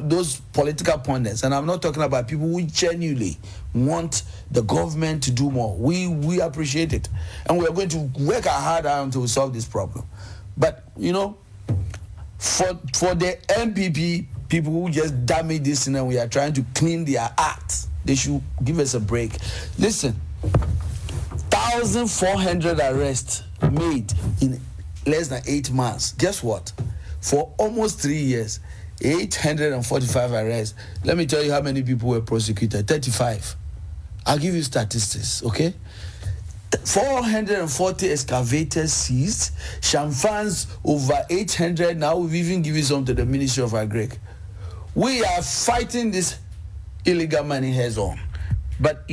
those political pundits, and I'm not talking about people who genuinely want the government to do more, we appreciate it. And we are going to work our hard out to solve this problem. But, for the MPP, people who just damage this and we are trying to clean their act, they should give us a break. Listen, 1,400 arrests made in less than 8 months. Guess what? For almost 3 years, 845 arrests. Let me tell you how many people were prosecuted. 35. I'll give you statistics, okay? 440 excavators seized. Shamfans over 800. Now we've even given some to the Ministry of Agri. We are fighting this illegal money heads on. But,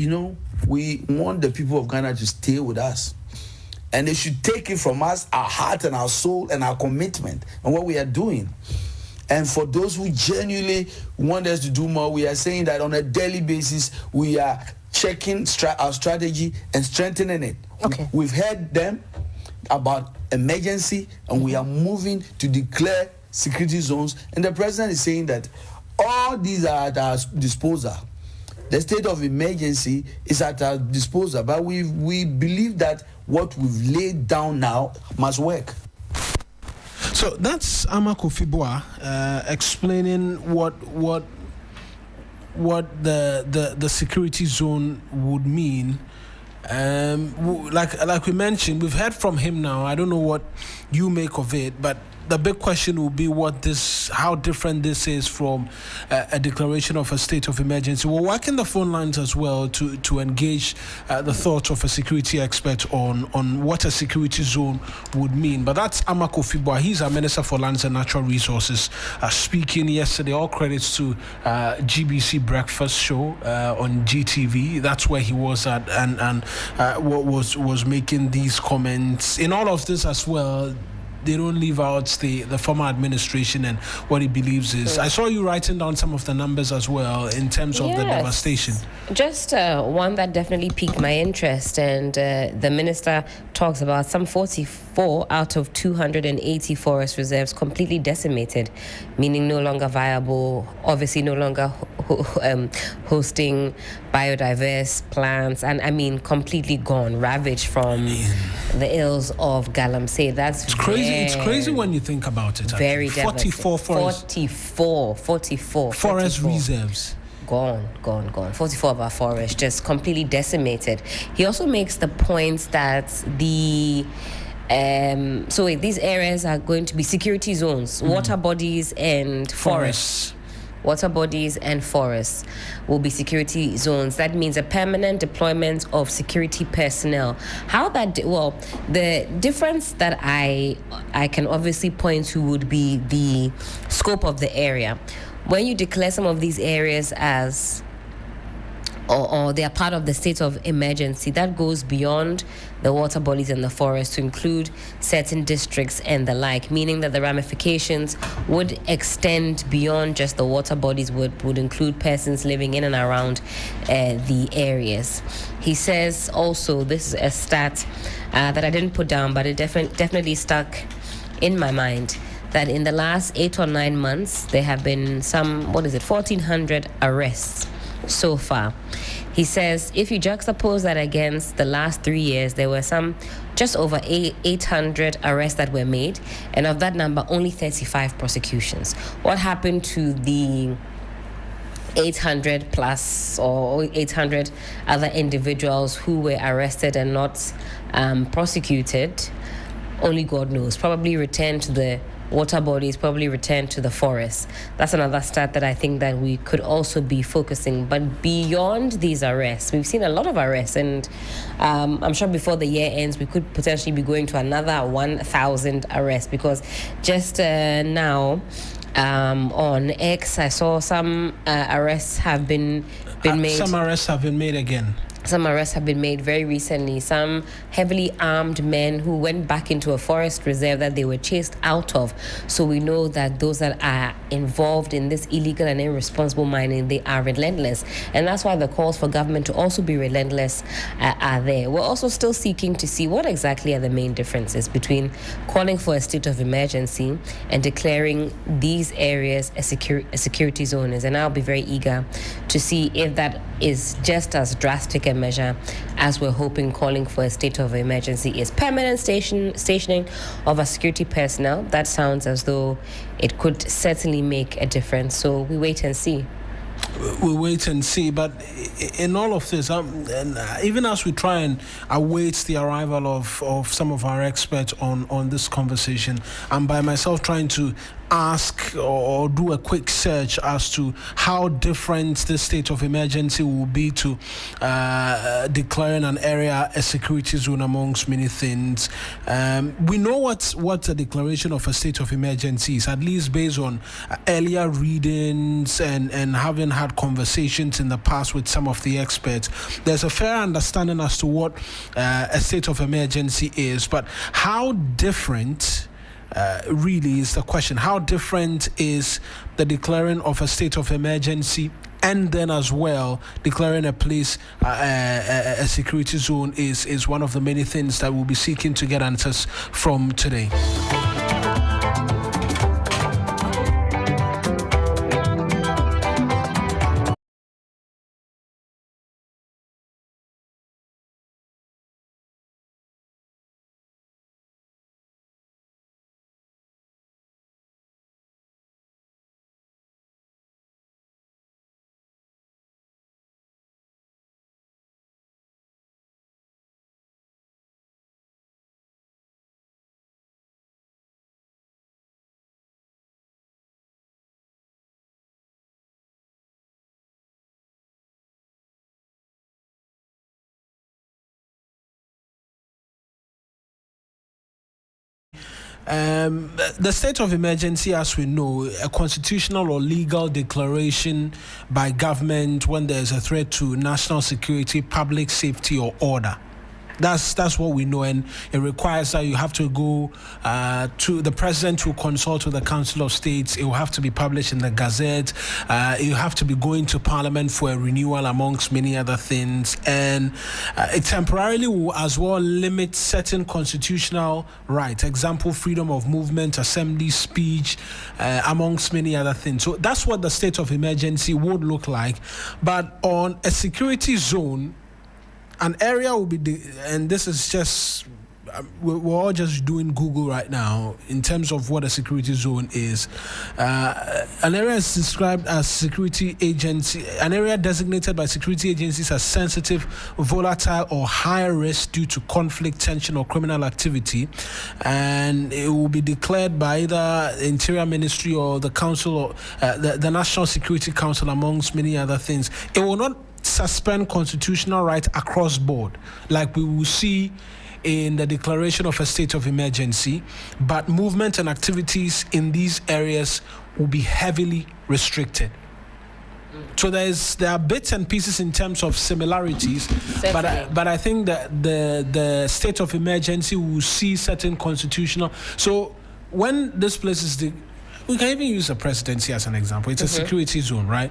we want the people of Ghana to stay with us. And they should take it from us, our heart and our soul and our commitment and what we are doing. And for those who genuinely want us to do more, we are saying that on a daily basis, we are checking our strategy and strengthening it. Okay. We've heard them about emergency, and we are moving to declare security zones. And the president is saying that all these are at our disposal. The state of emergency is at our disposal, but we believe that what we've laid down now must work. So that's Ama Kofi Boah explaining what the security zone would mean. Like we mentioned, we've heard from him now. I don't know what you make of it, but the big question will be how different this is from a declaration of a state of emergency. We're working the phone lines as well to engage the thoughts of a security expert on what a security zone would mean. But that's Ama Kofi Boah. He's our Minister for Lands and Natural Resources, speaking yesterday. All credits to GBC Breakfast Show on GTV. That's where he was at, and was making these comments. In all of this as well, they don't leave out the former administration and what he believes is. I saw you writing down some of the numbers as well in terms of the devastation. Just one that definitely piqued my interest, and the minister talks about some 44 out of 280 forest reserves completely decimated, meaning no longer viable, obviously no longer hosting biodiverse plants, and I mean completely gone, ravaged from the ills of Galamsey. That's crazy. It's crazy when you think about it. Very 44 forests. 44 forest reserves. Gone. 44 of our forests just completely decimated. He also makes the point that these areas are going to be security zones, water bodies and forests. Water bodies and forests will be security zones. That means a permanent deployment of security personnel. The difference that I can obviously point to would be the scope of the area. When you declare some of these areas as or they are part of the state of emergency, that goes beyond the water bodies and the forest to include certain districts and the like, meaning that the ramifications would extend beyond just the water bodies, would include persons living in and around the areas. He says also, this is a stat that I didn't put down, but it definitely stuck in my mind, that in the last 8 or 9 months, there have been 1,400 arrests so far. He says if you juxtapose that against the last 3 years, there were just over 800 arrests that were made, and of that number, only 35 prosecutions. What happened to the 800 plus or 800 other individuals who were arrested and not prosecuted? Only God knows. Probably returned to the water bodies, probably return to the forest. That's another stat that I think that we could also be focusing. But beyond these arrests, we've seen a lot of arrests, and I'm sure before the year ends, we could potentially be going to another 1,000 arrests, because just now on X, I saw some arrests have been made. Some arrests have been made again. Some arrests have been made very recently. Some heavily armed men who went back into a forest reserve that they were chased out of. So we know that those that are involved in this illegal and irresponsible mining, they are relentless. And that's why the calls for government to also be relentless are there. We're also still seeking to see what exactly are the main differences between calling for a state of emergency and declaring these areas a security zones. And I'll be very eager to see if that is just as drastic a measure as we're hoping calling for a state of emergency is. Permanent stationing of a security personnel, that sounds as though it could certainly make a difference. So we wait and see. We wait and see, but in all of this, and even as we try and await the arrival of some of our experts on this conversation, I'm by myself trying to ask or do a quick search as to how different the state of emergency will be to declaring an area a security zone, amongst many things. We know what a declaration of a state of emergency is, at least based on earlier readings and having had conversations in the past with some of the experts. There's a fair understanding as to what a state of emergency is, but how different really is the question. How different is the declaring of a state of emergency and then as well declaring a place, a security zone is one of the many things that we'll be seeking to get answers from today. The state of emergency, as we know, a constitutional or legal declaration by government when there's a threat to national security, public safety, or order. That's what we know, and it requires that you have to go to the president to consult with the Council of States. It will have to be published in the Gazette. You have to be going to Parliament for a renewal, amongst many other things, and it temporarily will as well limit certain constitutional rights. Example: freedom of movement, assembly, speech, amongst many other things. So that's what the state of emergency would look like. But on a security zone, an area will be, and this is just, we're all just doing Google right now in terms of what a security zone is. An area is described as security agency, an area designated by security agencies as sensitive, volatile, or high risk due to conflict, tension, or criminal activity, and it will be declared by either the Interior Ministry or the Council, or the National Security Council, amongst many other things. It will not suspend constitutional rights across board like we will see in the declaration of a state of emergency, but movement and activities in these areas will be heavily restricted. So there are bits and pieces in terms of similarities, but I think that the state of emergency will see certain constitutional. So when this place is we can even use the presidency as an example. It's a security zone, right?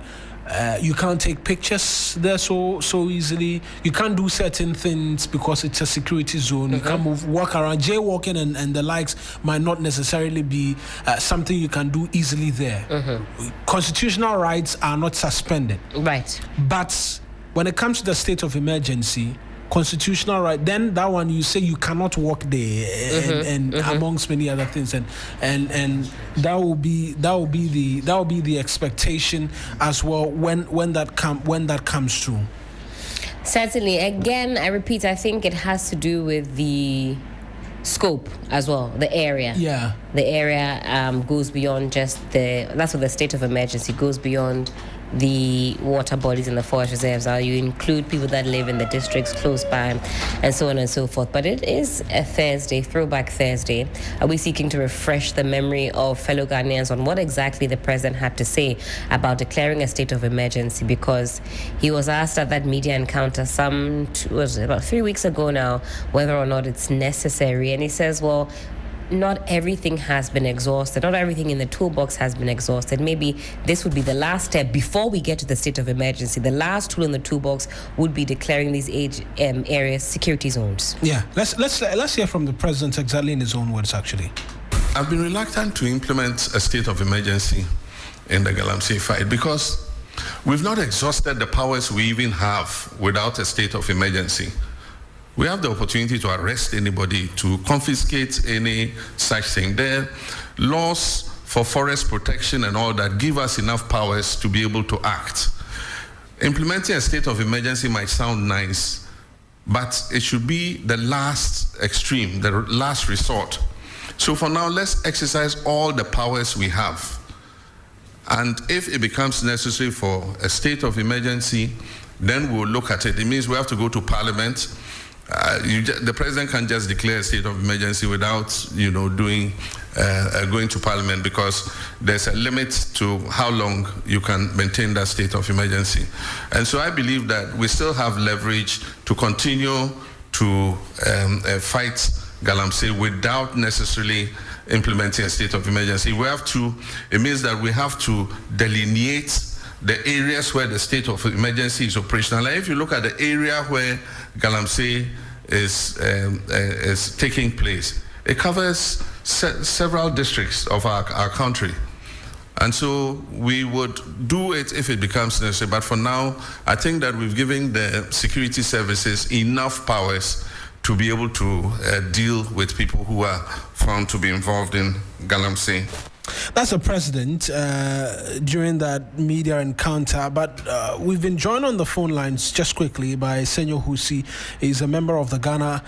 You can't take pictures there so easily. You can't do certain things because it's a security zone. You can't walk around. Jaywalking and the likes might not necessarily be something you can do easily there. Constitutional rights are not suspended. Right. But when it comes to the state of emergency, constitutional right, then that one you say you cannot walk there and amongst many other things, and that will be the expectation as well when that comes through. Certainly. Again, I repeat, I think it has to do with the scope as well, the area. Yeah. The area goes beyond just that's what the state of emergency goes beyond the water bodies and the forest reserves are. You include people that live in the districts close by and so on and so forth. But it is a Thursday, Throwback Thursday. Are we seeking to refresh the memory of fellow Ghanaians on what exactly the president had to say about declaring a state of emergency? Because he was asked at that media encounter about 3 weeks ago now whether or not it's necessary, and he says, well, not everything has been exhausted. Not everything in the toolbox has been exhausted. Maybe this would be the last step before we get to the state of emergency. The last tool in the toolbox would be declaring these areas security zones. Yeah, let's hear from the president exactly in his own words. Actually, I've been reluctant to implement a state of emergency in the Galamsey fight because we've not exhausted the powers we even have without a state of emergency. We have the opportunity to arrest anybody, to confiscate any such thing. There are laws for forest protection and all that give us enough powers to be able to act. Implementing a state of emergency might sound nice, but it should be the last extreme, the last resort. So for now, let's exercise all the powers we have. And if it becomes necessary for a state of emergency, then we'll look at it. It means we have to go to Parliament. The president can't just declare a state of emergency without, going to Parliament, because there's a limit to how long you can maintain that state of emergency. And so I believe that we still have leverage to continue to fight Galamsey without necessarily implementing a state of emergency. It means that we have to delineate the areas where the state of emergency is operational. And if you look at the area where Galamsey is taking place, it covers several districts of our country. And so we would do it if it becomes necessary. But for now, I think that we've given the security services enough powers to be able to deal with people who are found to be involved in Galamsey. That's the president during that media encounter. But we've been joined on the phone lines just quickly by Senyor Husi. He's a member of the Ghana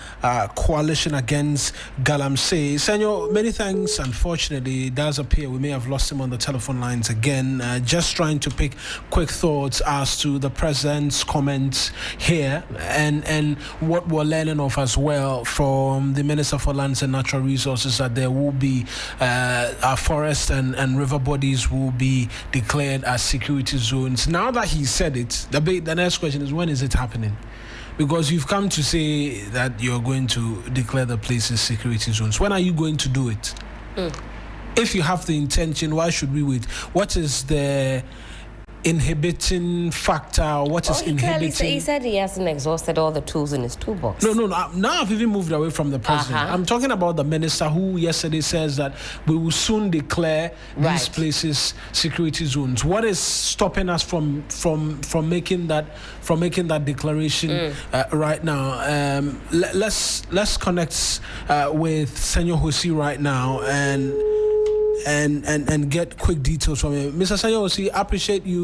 Coalition Against Galamsey. Senyor, many thanks. Unfortunately, it does appear we may have lost him on the telephone lines again. Just trying to pick quick thoughts as to the president's comments here and what we're learning of as well from the Minister for Lands and Natural Resources, that there will be our forest and river bodies will be declared as security zones. Now that he said it, the next question is, when is it happening? Because you've come to say that you're going to declare the places security zones. When are you going to do it? If you have the intention, why should we wait? What is the inhibiting factor? What is inhibiting? He said he hasn't exhausted all the tools in his toolbox. No. Now I've even moved away from the president. I'm talking about the minister who yesterday says that we will soon declare these places security zones. What is stopping us from making that declaration right now? Let's connect with Senyor Husi right now and get quick details from him. Mr. Senyor Husi, I appreciate you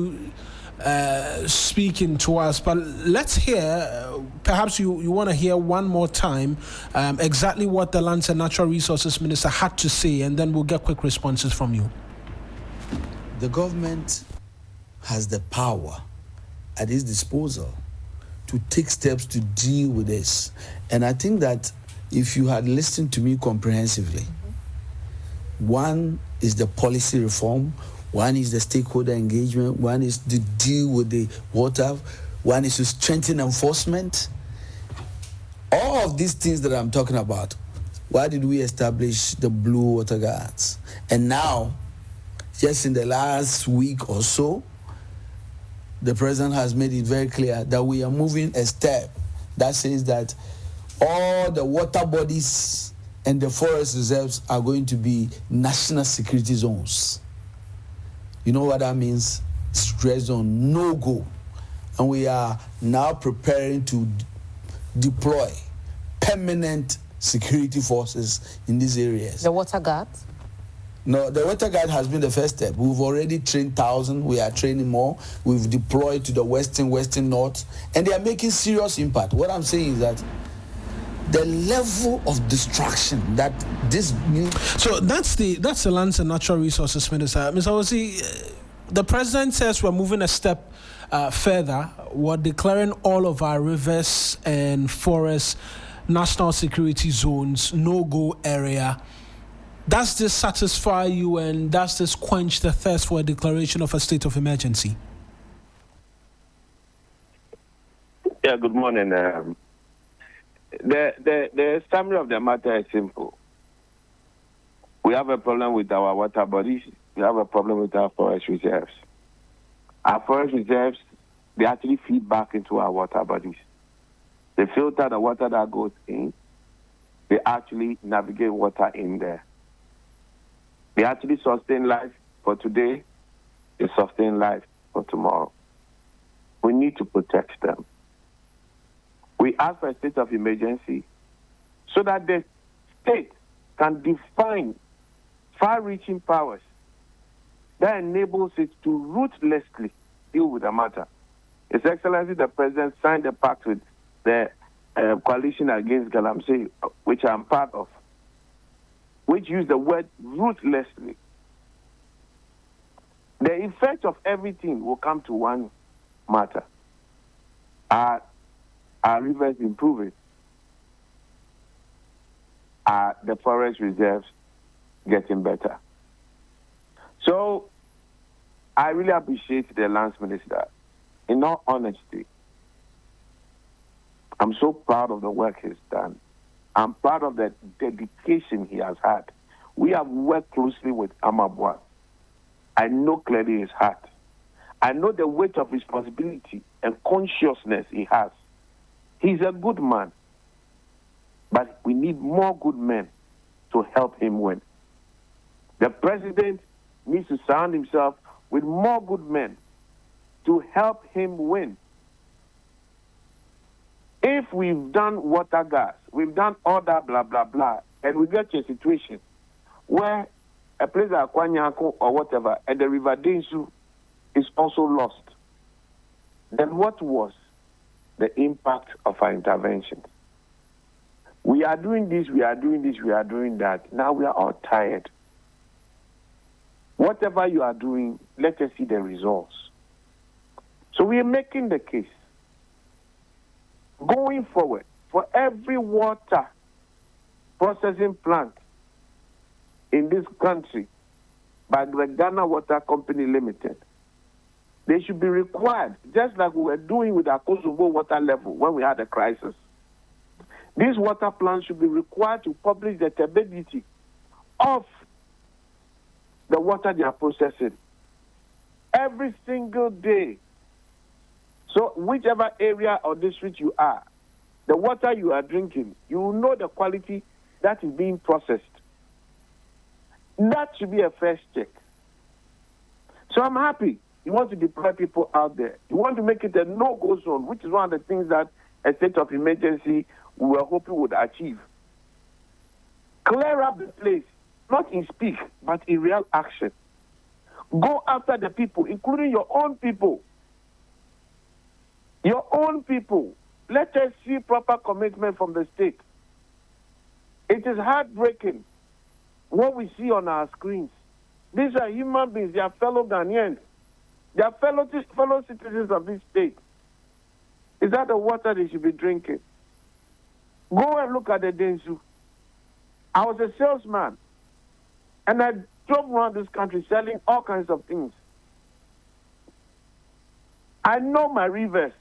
speaking to us, but let's hear, perhaps you want to hear one more time exactly what the Lands and Natural Resources Minister had to say, and then we'll get quick responses from you. The government has the power at its disposal to take steps to deal with this. And I think that if you had listened to me comprehensively, one is the policy reform, one is the stakeholder engagement, one is to deal with the water, one is to strengthen enforcement. All of these things that I'm talking about, why did we establish the Blue Water Guards? And now, just in the last week or so, the president has made it very clear that we are moving a step that says that all the water bodies and the forest reserves are going to be national security zones. You know what that means? Stress zone, no go. And we are now preparing to deploy permanent security forces in these areas. The water guards? No, the water guard has been the first step. We've already trained 1,000. We are training more. We've deployed to the western north, and they are making serious impact. What I'm saying is that the level of destruction that this new... So that's the Lands and Natural Resources Minister. Mr. Osi, the president says we're moving a step further. We're declaring all of our rivers and forests national security zones, no-go area. Does this satisfy you, and does this quench the thirst for a declaration of a state of emergency? Yeah, good morning. The summary of the matter is simple. We have a problem with our water bodies. We have a problem with our forest reserves. Our forest reserves, they actually feed back into our water bodies. They filter the water that goes in. They actually navigate water in there. They actually sustain life for today. They sustain life for tomorrow. We need to protect them. We ask for a state of emergency so that the state can define far-reaching powers that enables it to ruthlessly deal with the matter. His Excellency the President signed a pact with the Coalition Against Galamsey, which I'm part of, which used the word ruthlessly. The effect of everything will come to one matter. Our rivers improving. The forest reserves getting better. So I really appreciate the Lands Minister. In all honesty, I'm so proud of the work he's done. I'm proud of the dedication he has had. We have worked closely with Amabwa. I know clearly his heart. I know the weight of responsibility and consciousness he has. He's a good man. But we need more good men to help him win. The president needs to surround himself with more good men to help him win. If we've done water gas, we've done all that blah, blah, blah, and we get to a situation where a place like Kwanyako or whatever, and the River Densu is also lost, then what was the impact of our intervention? We are doing this, we are doing this, we are doing that. Now we are all tired. Whatever you are doing, let us see the results. So we are making the case. Going forward, for every water processing plant in this country by the Ghana Water Company Limited, they should be required, just like we were doing with our Kosovo water level when we had a crisis. These water plants should be required to publish the turbidity of the water they are processing every single day. So whichever area or district you are, the water you are drinking, you will know the quality that is being processed. That should be a first check. So I'm happy. You want to deploy people out there. You want to make it a no-go zone, which is one of the things that a state of emergency we were hoping would achieve. Clear up the place, not in speak, but in real action. Go after the people, including your own people. Your own people. Let us see proper commitment from the state. It is heartbreaking what we see on our screens. These are human beings. They are fellow Ghanaians. They are fellow citizens of this state. Is that the water they should be drinking? Go and look at the Densu. I was a salesman, and I drove around this country selling all kinds of things. I know my rivers.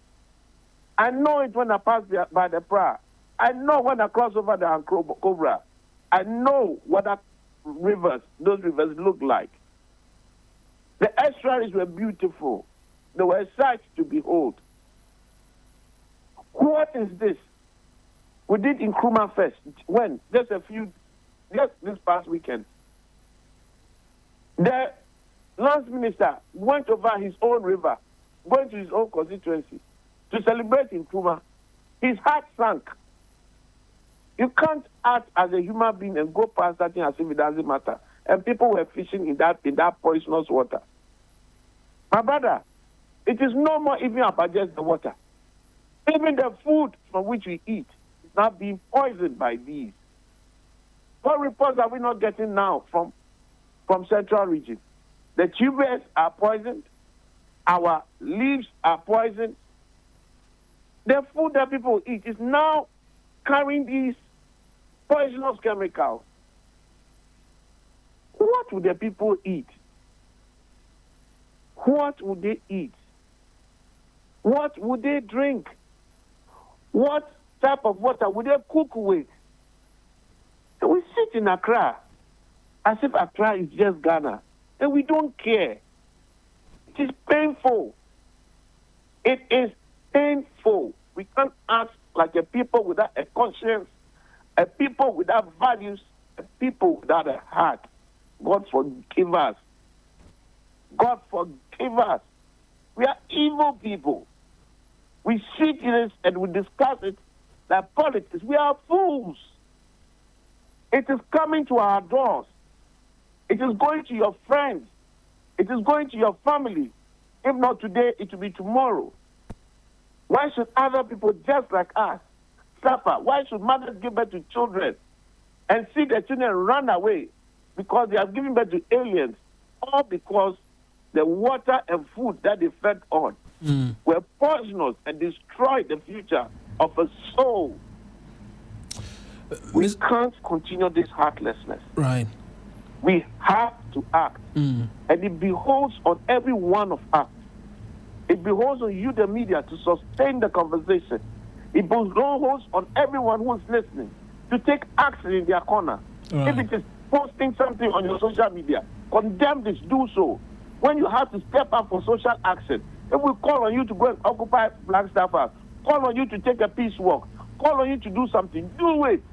I know it when I pass by the Pra. I know when I cross over the Cobra. I know what those rivers look like. The estuaries were beautiful. They were a sight to behold. What is this? We did in Nkrumah first. When? Just this past weekend. The lance minister went over his own river, going to his own constituency to celebrate in Nkrumah. His heart sank. You can't act as a human being and go past that thing as if it doesn't matter. And people were fishing in that poisonous water. My brother, it is no more even about just the water. Even the food from which we eat is now being poisoned by bees. What reports are we not getting now from Central Region? The tubers are poisoned. Our leaves are poisoned. The food that people eat is now carrying these poisonous chemicals. What would the people eat? What would they eat? What would they drink? What type of water would they cook with? And we sit in Accra as if Accra is just Ghana, and we don't care. It is painful. It is painful. We can't act like a people without a conscience, a people without values, a people without a heart. God forgive us. God forgive us. We are evil people. We sit in this and we discuss it like politics. We are fools. It is coming to our doors. It is going to your friends. It is going to your family. If not today, it will be tomorrow. Why should other people just like us suffer? Why should mothers give birth to children and see their children run away because they have given birth to aliens? All because the water and food that they fed on were poisonous and destroyed the future of a soul. We can't continue this heartlessness. Right. We have to act. And it behoves on every one of us. It behoves on you, the media, to sustain the conversation. It behoves on everyone who is listening to take action in their corner. Right. If it is posting something on your social media, condemn this, do so. When you have to step up for social action, if we call on you to go and occupy Flagstaff House, call on you to take a peace walk, call on you to do something, do it.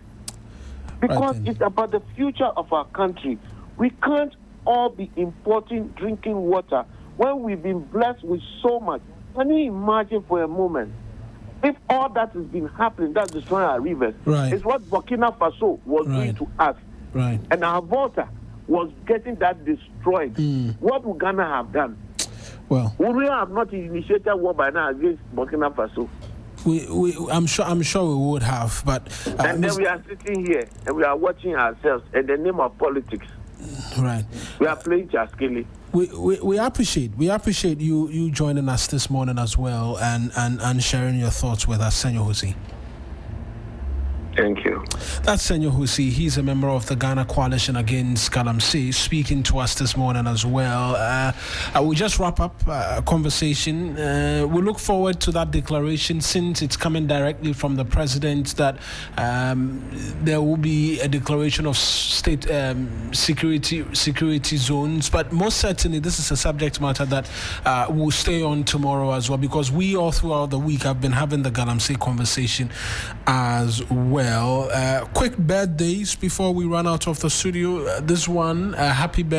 Because it's about the future of our country. We can't all be importing drinking water when we've been blessed with so much. Can you imagine for a moment if all that has been happening, that's destroying our rivers? It's what Burkina Faso was doing to us. And our water was getting that destroyed. What would Ghana have done? Well, would we have not initiated war by now against Burkina Faso? I'm sure we would have, but and then we are sitting here and we are watching ourselves in the name of politics. We are playing Chaskili. We appreciate you joining us this morning as well and sharing your thoughts with us, Senor Husi. Thank you. That's Senor Husi. He's a member of the Ghana Coalition Against Galamsey, speaking to us this morning as well. I will just wrap up a conversation. We look forward to that declaration, since it's coming directly from the president, that there will be a declaration of state security zones. But most certainly, this is a subject matter that will stay on tomorrow as well, because we all throughout the week have been having the Galamsey conversation as well. Quick birthdays before we run out of the studio. This one, happy birthday